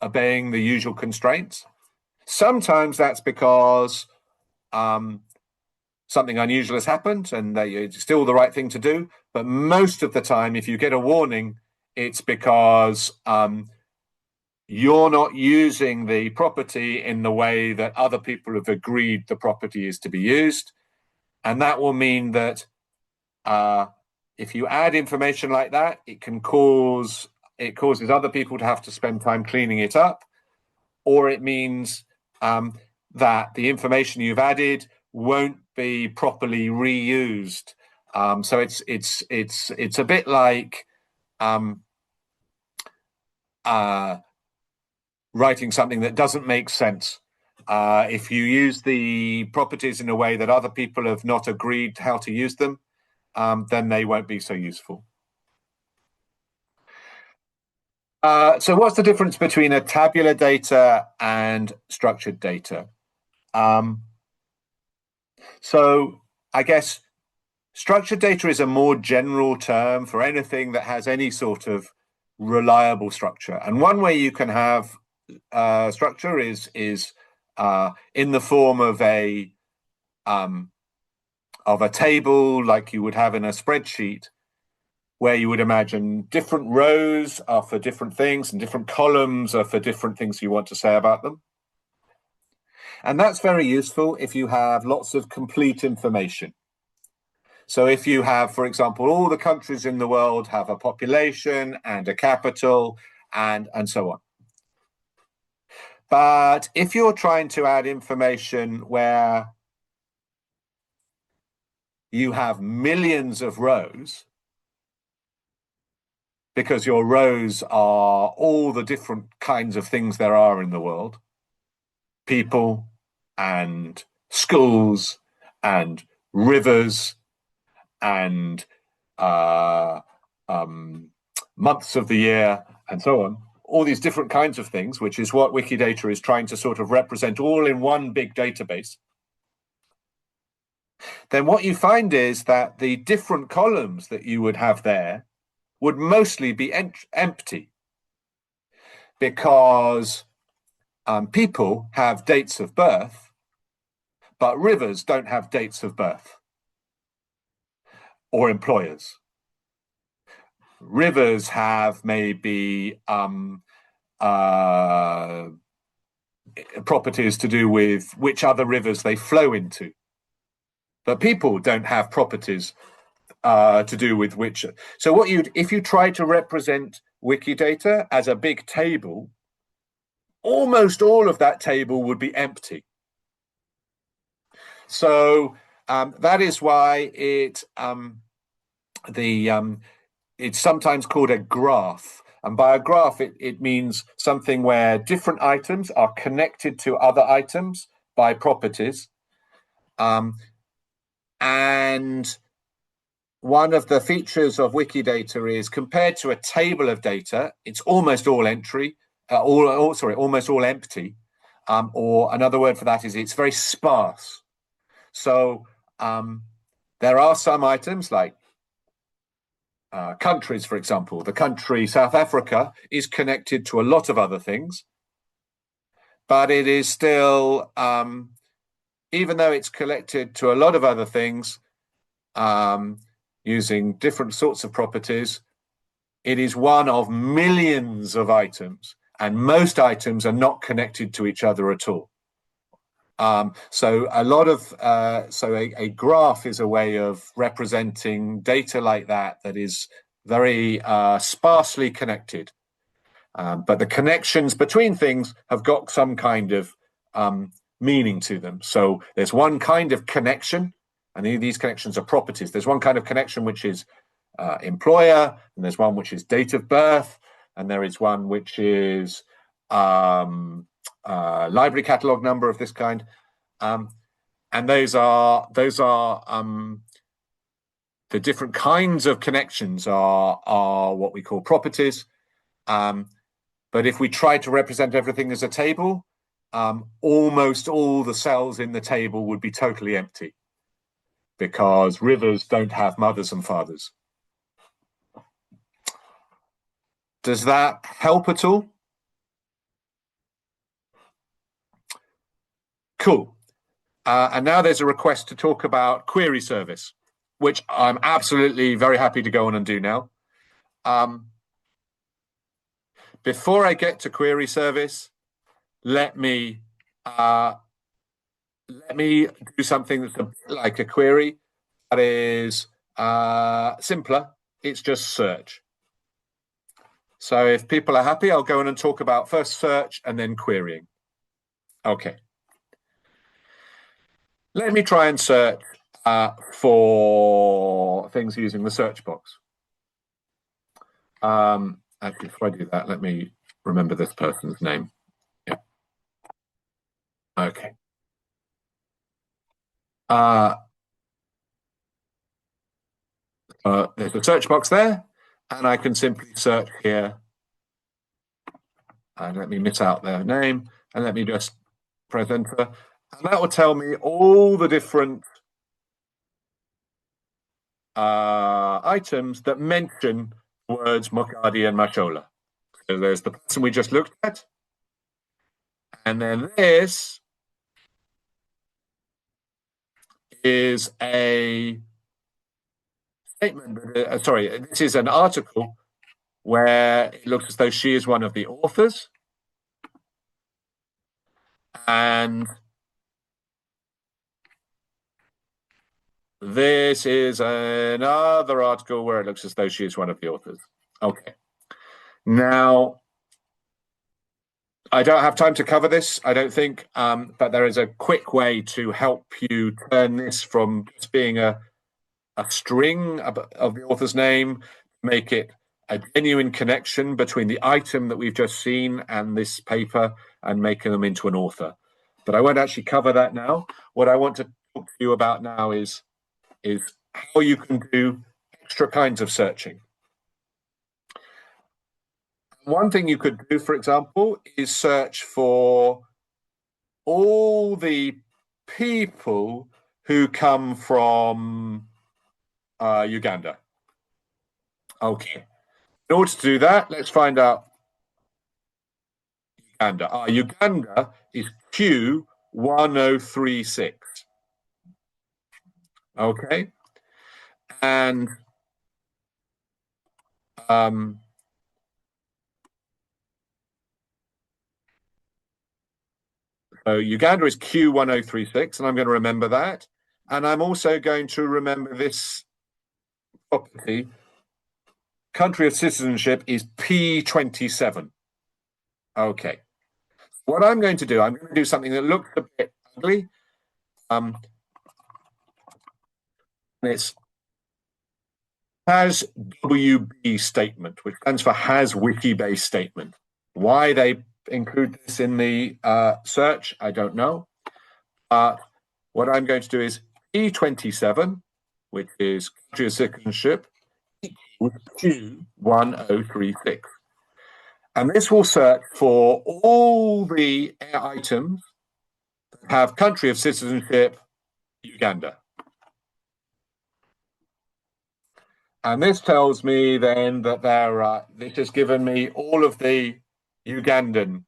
Speaker 2: obeying the usual constraints. Sometimes that's because something unusual has happened and it's still the right thing to do. But most of the time, if you get a warning, it's because you're not using the property in the way that other people have agreed the property is to be used. And that will mean that if you add information like that, it causes other people to have to spend time cleaning it up, or it means that the information you've added won't be properly reused. So it's a bit like writing something that doesn't make sense. If you use the properties in a way that other people have not agreed how to use them, then they won't be so useful. So what's the difference between a tabular data and structured data? So I guess structured data is a more general term for anything that has any sort of reliable structure. And one way you can have structure is in the form of a table like you would have in a spreadsheet, where you would imagine different rows are for different things and different columns are for different things you want to say about them. And that's very useful if you have lots of complete information. So if you have, for example, all the countries in the world have a population and a capital and so on. But if you're trying to add information where you have millions of rows, because your rows are all the different kinds of things there are in the world, people and schools and rivers and months of the year and so on, all these different kinds of things, which is what Wikidata is trying to sort of represent all in one big database, then what you find is that the different columns that you would have there would mostly be empty, because people have dates of birth, but rivers don't have dates of birth or employers. Rivers have maybe properties to do with which other rivers they flow into, but people don't have properties to do with which. So if you try to represent Wikidata as a big table, almost all of that table would be empty. So that is why it's sometimes called a graph. And by a graph, it means something where different items are connected to other items by properties. And one of the features of Wikidata is, compared to a table of data, it's almost all entry, almost all empty. Or another word for that is it's very sparse. So there are some items like countries, for example. The country South Africa is connected to a lot of other things, but it is still, even though it's connected to a lot of other things, using different sorts of properties, it is one of millions of items, and most items are not connected to each other at all. So a graph is a way of representing data like that is very sparsely connected. But the connections between things have got some kind of meaning to them. So there's one kind of connection, and these connections are properties. There's one kind of connection which is employer, and there's one which is date of birth, and there is one which is library catalog number of this kind. And those are the different kinds of connections are what we call properties. But if we try to represent everything as a table, almost all the cells in the table would be totally empty, because rivers don't have mothers and fathers. Does that help at all? Cool. And now there's a request to talk about query service, which I'm absolutely very happy to go on and do now. Before I get to query service, let me do something that's a bit like a query, that is simpler. It's just search. So if people are happy, I'll go on and talk about first search and then querying. Okay. Let me try and search for things using the search box. Actually, before I do that, let me remember this person's name. Yeah. Okay. There's a search box there, and I can simply search here. And let me miss out their name, and let me just press enter. And that will tell me all the different items that mention words Mokadi and Mashola. So there's the person we just looked at. And then this is a statement, sorry, this is an article where it looks as though she is one of the authors. And this is another article where it looks as though she is one of the authors. Okay. Now, I don't have time to cover this, I don't think, but there is a quick way to help you turn this from just being a string of the author's name, make it a genuine connection between the item that we've just seen and this paper, and making them into an author. But I won't actually cover that now. What I want to talk to you about now is how you can do extra kinds of searching. One thing you could do, for example, is search for all the people who come from Uganda. Okay. In order to do that, let's find out Uganda. Uganda is Q1036. Okay. And so Uganda is Q1036, and I'm going to remember that. And I'm also going to remember this property. Country of citizenship is P27. Okay. What I'm going to do, I'm going to do something that looks a bit ugly. It's has WB statement, which stands for has wiki based statement. Why they include this in the search, I don't know. What I'm going to do is P27, which is country of citizenship, equals Q1036. And this will search for all the items that have country of citizenship, Uganda. And this tells me then that this has given me all of the Ugandan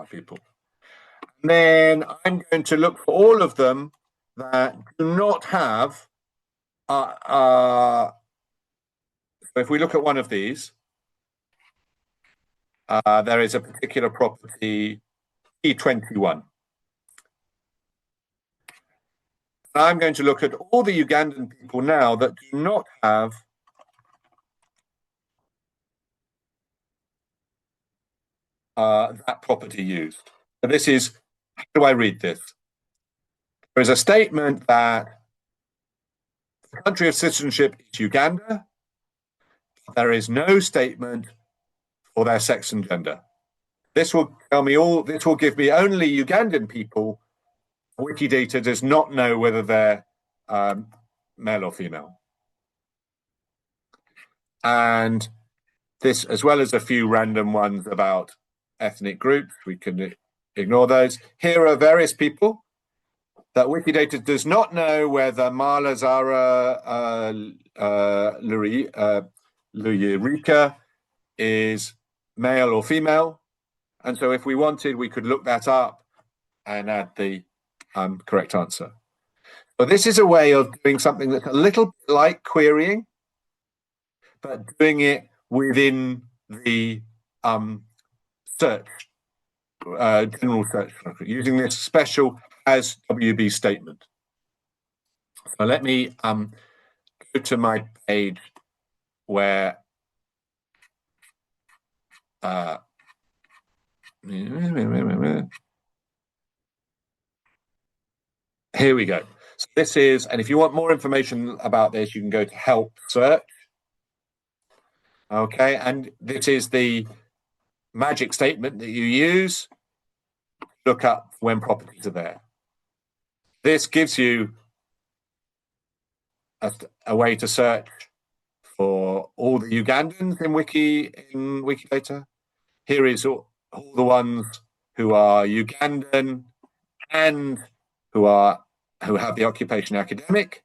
Speaker 2: people. And then I'm going to look for all of them that do not have, so if we look at one of these, there is a particular property, E21. I'm going to look at all the Ugandan people now that do not have that property used. So this is, how do I read this? There is a statement that the country of citizenship is Uganda. There is no statement for their sex and gender. This will tell me this will give me only Ugandan people. Wikidata does not know whether they're male or female. And this, as well as a few random ones about ethnic groups, we can ignore those. Here are various people that Wikidata does not know whether Mala Zara Luyirika is male or female. And so if we wanted, we could look that up and add the correct answer. So this is a way of doing something that's a little bit like querying, but doing it within the search, general search function, using this special as WB statement. So let me go to my page where here we go. So this is, and if you want more information about this, you can go to help search. Okay, and this is the magic statement that you use to look up when properties are there. This gives you a way to search for all the Ugandans in Wikidata. Here is all the ones who are Ugandan and who have the occupation academic.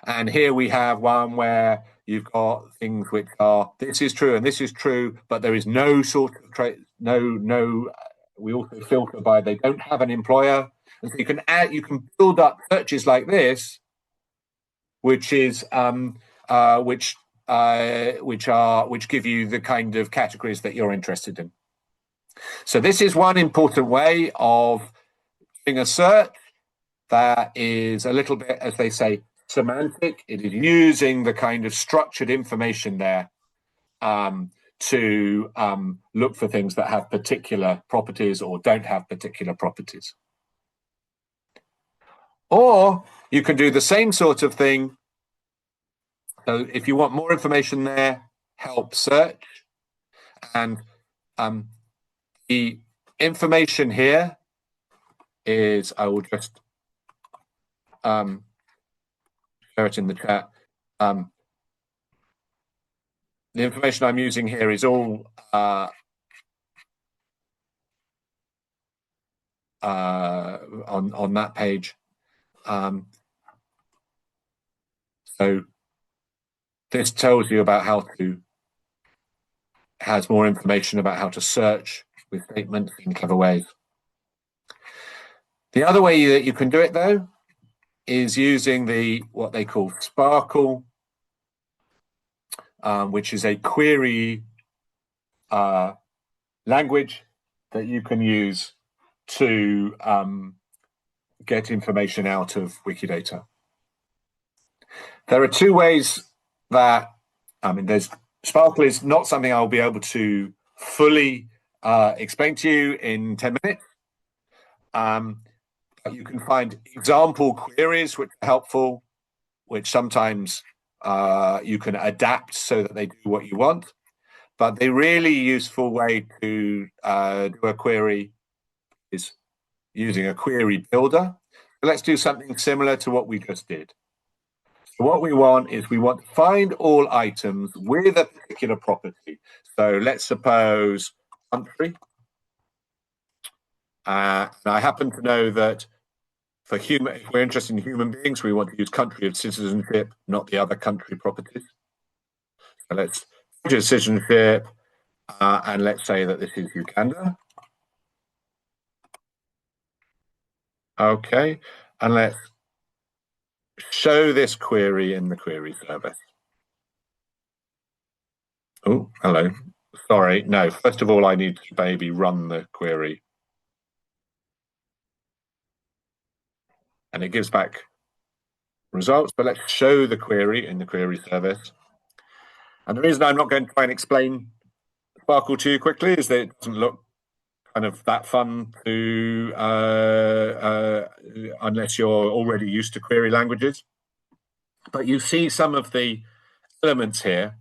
Speaker 2: And here we have one where you've got things which are this is true and this is true, but there is no sort of we also filter by they don't have an employer. And so you can build up searches like this, which give you the kind of categories that you're interested in. So this is one important way of doing a search that is a little bit, as they say, semantic. It is using the kind of structured information there to look for things that have particular properties or don't have particular properties. Or you can do the same sort of thing. So if you want more information there, help search. And the information here is, I will just share it in the chat. The information I'm using here is all on that page. So this tells you about has more information about how to search with statements in clever ways. The other way that you can do it, though, is using what they call Sparkle, which is a query language that you can use to get information out of Wikidata. There are two ways that, Sparkle is not something I'll be able to fully explain to you in 10 minutes. You can find example queries which are helpful, which sometimes you can adapt so that they do what you want. But the really useful way to do a query is using a query builder. So let's do something similar to what we just did. So what we want is to find all items with a particular property. So let's suppose country. And I happen to know that if we're interested in human beings, we want to use country of citizenship, not the other country properties. So let's do citizenship, and let's say that this is Uganda. Okay, and let's show this query in the query service. Oh, hello. Sorry, no, first of all, I need to maybe run the query. And it gives back results, but let's show the query in the query service. And the reason I'm not going to try and explain Sparkle to you quickly is that it doesn't look kind of that fun to unless you're already used to query languages. But you see some of the elements here,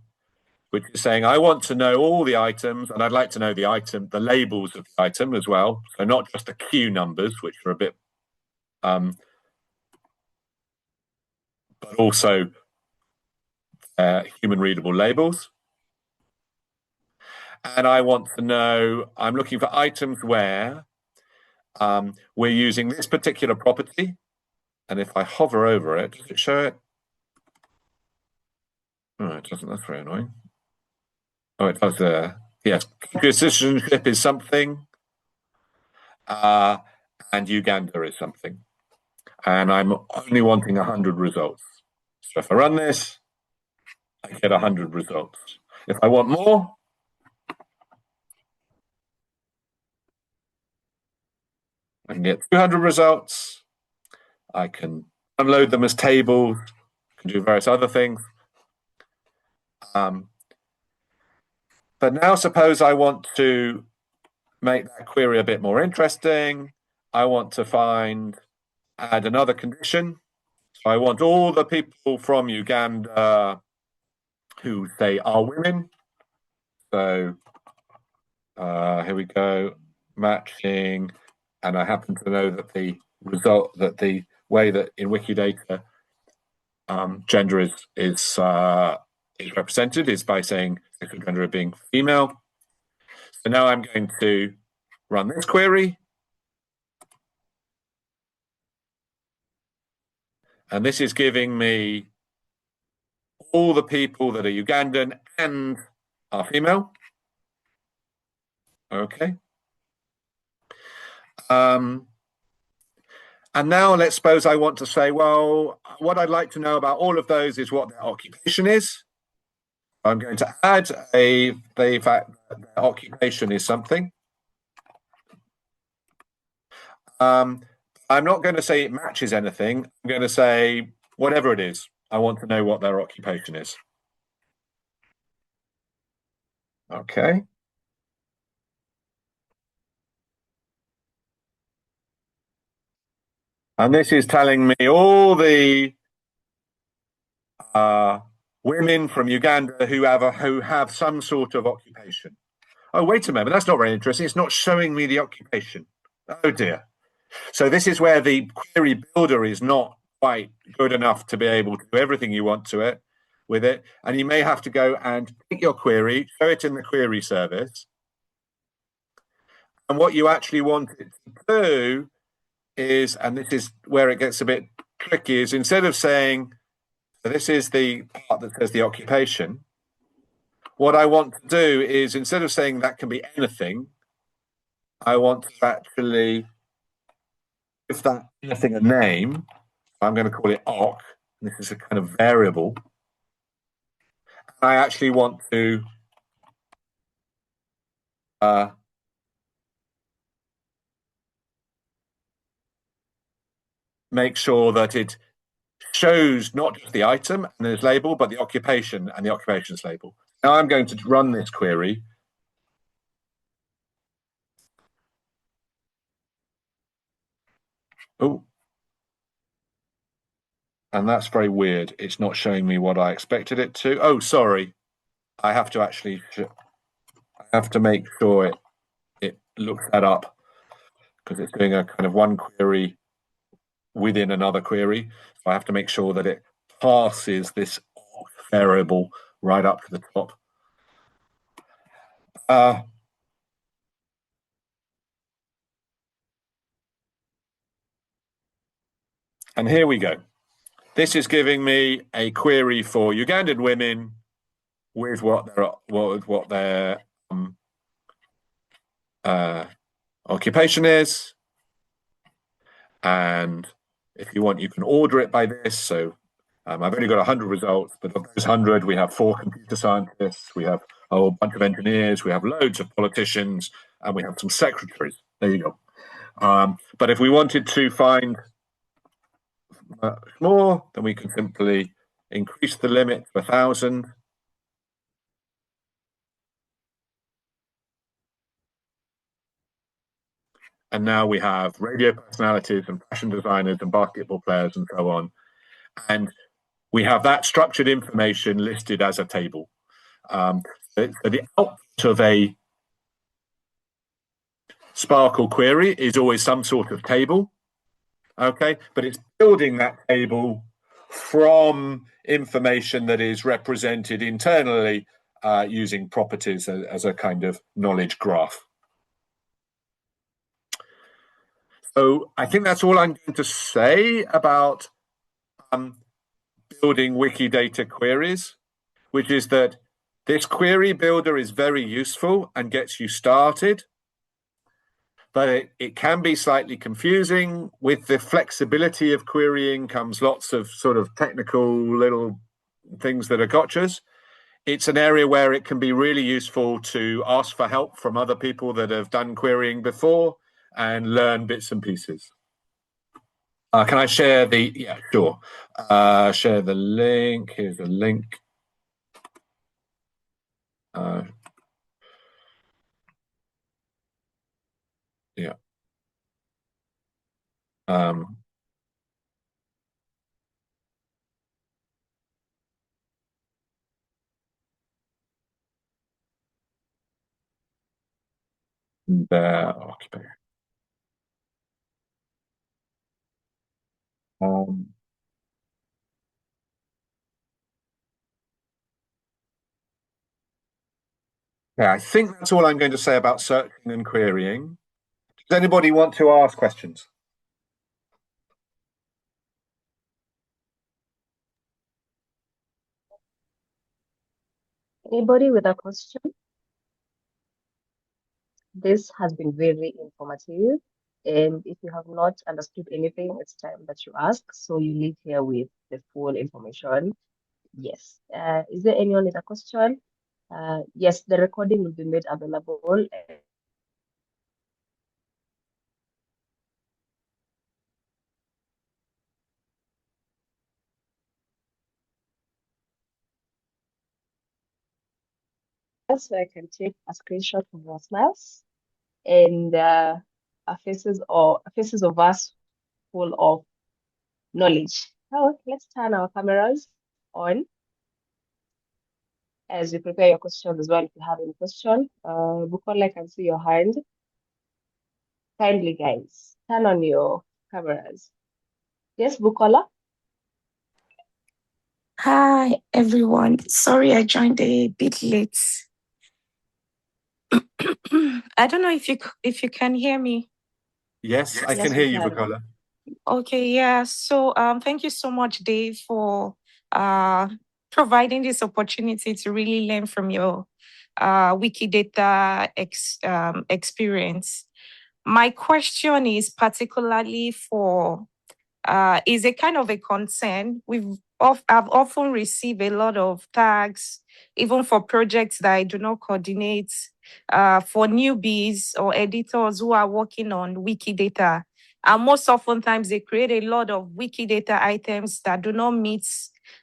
Speaker 2: which is saying, I want to know all the items, and I'd like to know the labels of the item as well. So not just the queue numbers, which are a bit, but also human readable labels. And I want to know, I'm looking for items where we're using this particular property. And if I hover over it, does it show it? Oh, it doesn't. That's very annoying. Oh, it does there. Yes, citizenship is something, and Uganda is something. And I'm only wanting 100 results. So if I run this, I get 100 results. If I want more, I can get 200 results. I can unload them as tables, I can do various other things. But now suppose I want to make that query a bit more interesting. I want to add another condition. So I want all the people from Uganda who say are women. So here we go, matching. And I happen to know that the way that in Wikidata gender is represented is by saying sexual gender of being female. So now I'm going to run this query. And this is giving me all the people that are Ugandan and are female. Okay. And now let's suppose I want to say, well, what I'd like to know about all of those is what their occupation is. I'm going to add the fact that their occupation is something. I'm not going to say it matches anything. I'm going to say whatever it is. I want to know what their occupation is. Okay. And this is telling me all the women from Uganda who have some sort of occupation. Oh, wait a minute, that's not very interesting. It's not showing me the occupation. Oh dear. So this is where the query builder is not quite good enough to be able to do everything you want to it with it. And you may have to go and take your query, show it in the query service. And what you actually want it to do is, and this is where it gets a bit tricky, is instead of saying, so this is the part that says the occupation, what I want to do is, instead of saying that can be anything, I want to actually give that anything a name. I'm going to call it OC. This is a kind of variable. I actually want to make sure that it shows not just the item and its label, but the occupation and the occupation's label. Now I'm going to run this query. Oh, and that's very weird. It's not showing me what I expected it to. Oh, sorry. I have to actually, I have to make sure it looks that up because it's doing a kind of one query within another query. So I have to make sure that it passes this variable right up to the top. And here we go. This is giving me a query for Ugandan women with what their occupation is. And if you want, you can order it by this. So I've only got 100 results, but of those 100, we have 4 computer scientists, we have a whole bunch of engineers, we have loads of politicians, and we have some secretaries. There you go. But if we wanted to find more, then we can simply increase the limit to 1,000. And now we have radio personalities and fashion designers and basketball players and so on. And we have that structured information listed as a table. So the output of a Sparkle query is always some sort of table, okay? But it's building that table from information that is represented internally using properties as a kind of knowledge graph. So I think that's all I'm going to say about building Wikidata queries, which is that this query builder is very useful and gets you started, but it can be slightly confusing. With the flexibility of querying comes lots of sort of technical little things that are gotchas. It's an area where it can be really useful to ask for help from other people that have done querying before and learn bits and pieces. Can I share the, yeah, sure. Share the link, here's a link. Yeah. Their occupation. I think that's all I'm going to say about searching and querying. Does anybody want to ask questions?
Speaker 1: Anybody with a question? This has been very informative. And if you have not understood anything, it's time that you ask. So you leave here with the full information. Yes. Is there anyone with a question? Yes, the recording will be made available. So I can take a screenshot of our smiles and our faces of us full of knowledge. Now let's turn our cameras on as you prepare your questions as well. If you have any question, Bukola, I can see your hand. Kindly, guys, turn on your cameras. Yes, Bukola.
Speaker 6: Hi, everyone. Sorry, I joined a bit late. I don't know if you can hear me.
Speaker 2: Yes, I
Speaker 1: Yes,
Speaker 2: can
Speaker 1: we
Speaker 2: hear you,
Speaker 1: can.
Speaker 2: Bukola.
Speaker 6: Okay, yeah. So thank you so much, Dave, for providing this opportunity to really learn from your Wikidata experience. My question is particularly for is a kind of a concern. I've often received a lot of tags, even for projects that I do not coordinate, for newbies or editors who are working on Wikidata. And most oftentimes they create a lot of Wikidata items that do not meet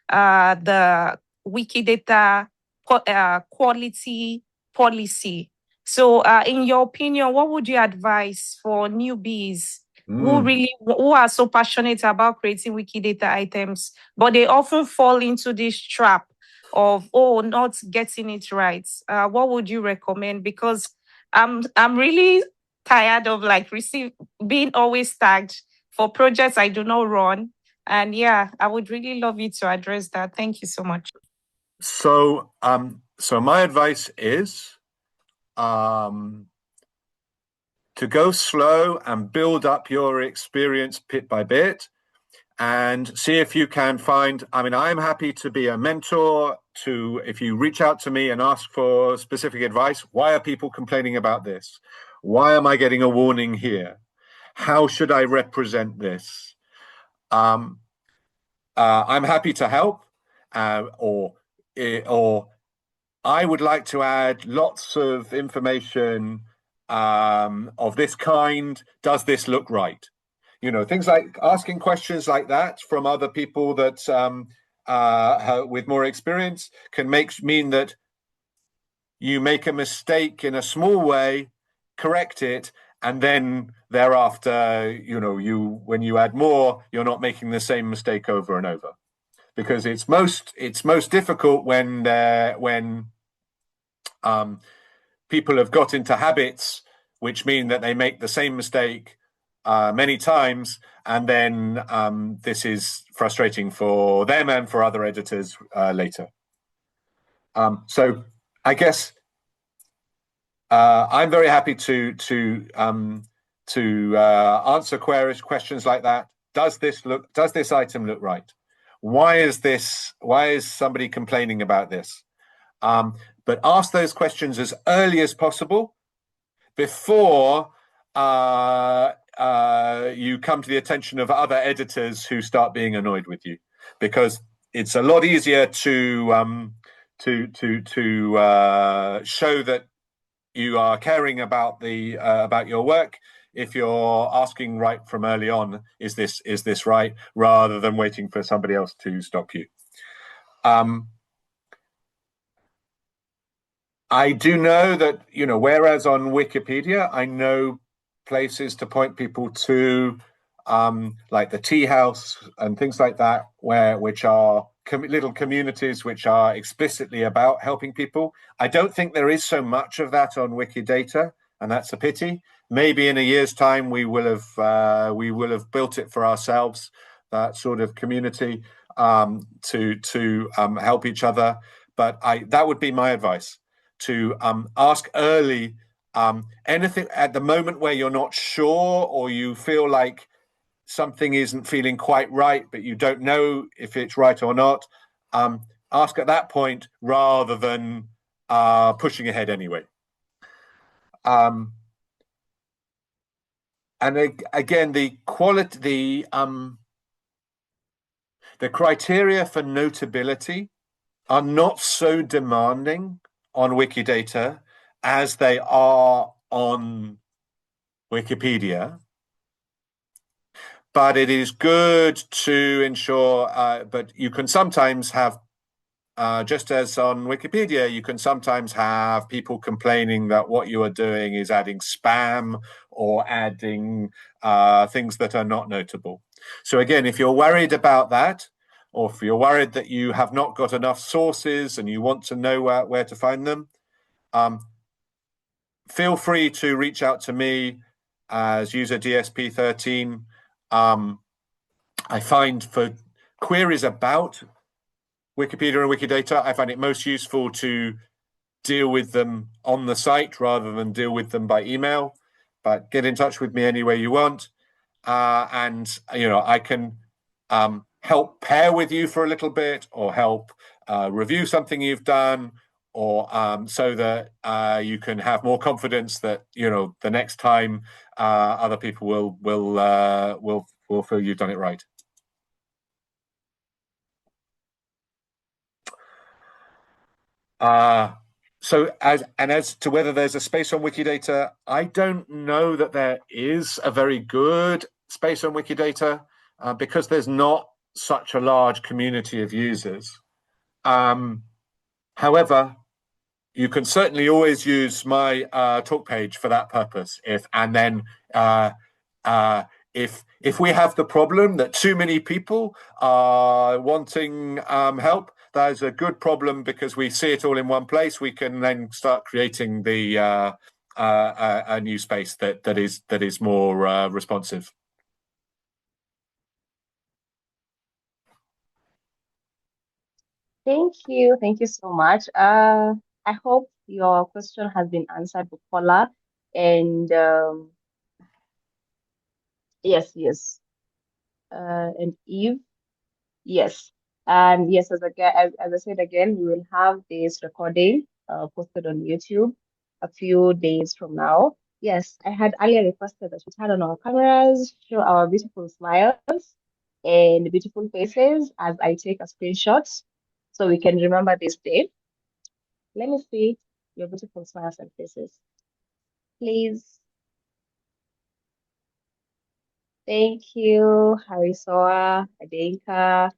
Speaker 6: the Wikidata quality policy. So in your opinion, what would you advise for newbies who are so passionate about creating Wikidata items, but they often fall into this trap of not getting it right? What would you recommend? Because I'm really tired of being always tagged for projects I do not run. And yeah, I would really love you to address that. Thank you so much.
Speaker 2: So my advice is to go slow and build up your experience bit by bit and see if you can find, I'm happy to be a mentor if you reach out to me and ask for specific advice. Why are people complaining about this? Why am I getting a warning here? How should I represent this? I'm happy to help, or I would like to add lots of information of this kind. Does this look right? Things like asking questions like that from other people that with more experience can mean that you make a mistake in a small way, correct it, and then thereafter, when you add more, you're not making the same mistake over and over. Because it's most difficult when people have got into habits which mean that they make the same mistake many times, and then this is frustrating for them and for other editors later. So I guess I'm very happy to answer questions like that. Does this item look right? Why is somebody complaining about this? But ask those questions as early as possible before you come to the attention of other editors who start being annoyed with you, because it's a lot easier to show that you are caring about your work if you're asking right from early on, is this right, rather than waiting for somebody else to stop you. I do know that, whereas on Wikipedia, I know places to point people to, like the Tea House and things like that, which are little communities which are explicitly about helping people. I don't think there is so much of that on Wikidata, and that's a pity. Maybe in a year's time we will have built it for ourselves, that sort of community, to help each other. But that would be my advice. to ask early anything at the moment where you're not sure or you feel like something isn't feeling quite right, but you don't know if it's right or not. Ask at that point rather than pushing ahead anyway. And again, the quality, the criteria for notability are not so demanding on Wikidata as they are on Wikipedia. But it is good to ensure, but you can sometimes have, just as on Wikipedia, you can sometimes have people complaining that what you are doing is adding spam or adding things that are not notable. So again, if you're worried about that, or if you're worried that you have not got enough sources and you want to know where to find them, feel free to reach out to me as user DSP13. I find for queries about Wikipedia and Wikidata, I find it most useful to deal with them on the site rather than deal with them by email. But get in touch with me any way you want. And, I can help pair with you for a little bit or help review something you've done, or so that you can have more confidence that, the next time other people will feel you've done it right. So as to whether there's a space on Wikidata, I don't know that there is a very good space on Wikidata because there's not such a large community of users. However, you can certainly always use my talk page for that purpose. If we have the problem that too many people are wanting help, that is a good problem because we see it all in one place. We can then start creating a new space that is more responsive.
Speaker 1: Thank you so much. I hope your question has been answered, Bukola. And yes. And Eve, yes. And yes, as I said again, we will have this recording posted on YouTube a few days from now. Yes, I had earlier requested that we turn on our cameras, show our beautiful smiles and beautiful faces as I take a screenshot so we can remember this day. Let me see your beautiful smiles and faces, please. Thank you, Harisoa, Adenka.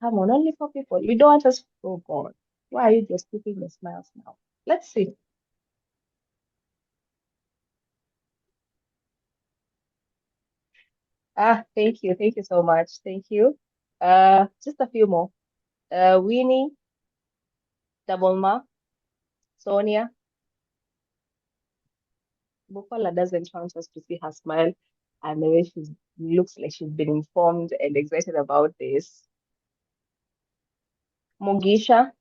Speaker 1: Come on, only 4 people. You don't want us, oh God. Why are you just keeping the smiles now? Let's see. Thank you. Thank you so much. Thank you. Just a few more. Winnie, Double Ma, Sonia. Bukola doesn't want us to see her smile and the way she looks like she's been informed and excited about this. Mugisha.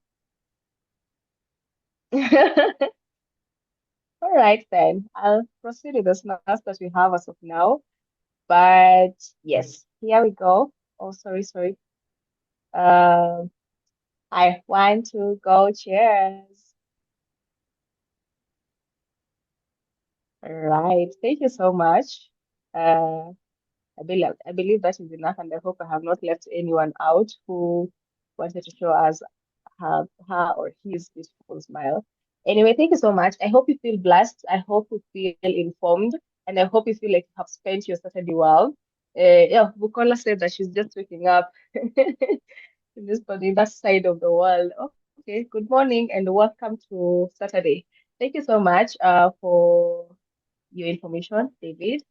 Speaker 1: All right, then. I'll proceed with the smiles that we have as of now. But yes, here we go. Oh, sorry. Um, I want to go. Cheers. All right. Thank you so much. Uh, I believe that is enough, and I hope I have not left anyone out who wanted to show us her or his beautiful smile. Anyway, thank you so much. I hope you feel blessed. I hope you feel informed, and I hope you feel like you have spent your Saturday well. Yeah, Bukola said that she's just waking up in this on that side of the world. Okay, good morning and welcome to Saturday. Thank you so much for your information, David.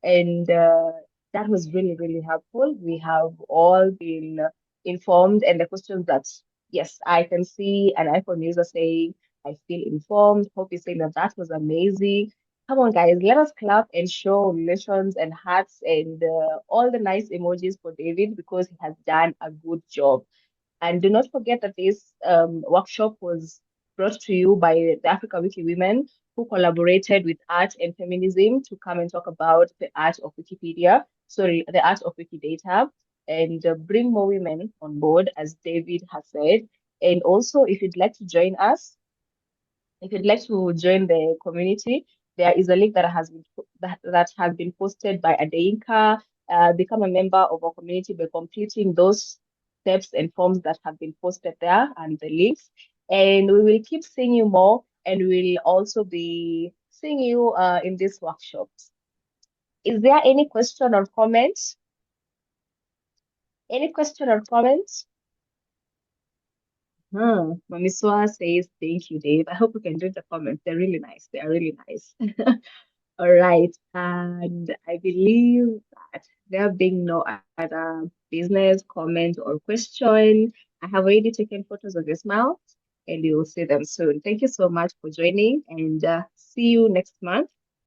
Speaker 1: And that was really helpful. We have all been informed, and the questions that, yes, I can see an iPhone user saying, I feel informed. Hope is saying that that was amazing. Come on, guys, let us clap and show relations and hearts and all the nice emojis for David because he has done a good job. And do not forget that this workshop was brought to you by the Africa Wiki Women, who collaborated with Art and Feminism to come and talk about the art of Wikipedia, sorry, the art of Wikidata, and bring more women on board, as David has said. And also, if you'd like to join us, if you'd like to join the community, there is a link that has been posted by Adeinka. Become a member of our community by completing those steps and forms that have been posted there and the links. And we will keep seeing you more, and we will also be seeing you in these workshops. Is there any question or comment? Any question or comment? Mami Swa says, thank you, Dave. I hope we can read the comments. They're really nice. They are really nice. All right. And I believe that there being no other business, comment, or question, I have already taken photos of your smile and you'll see them soon. Thank you so much for joining, and see you next month.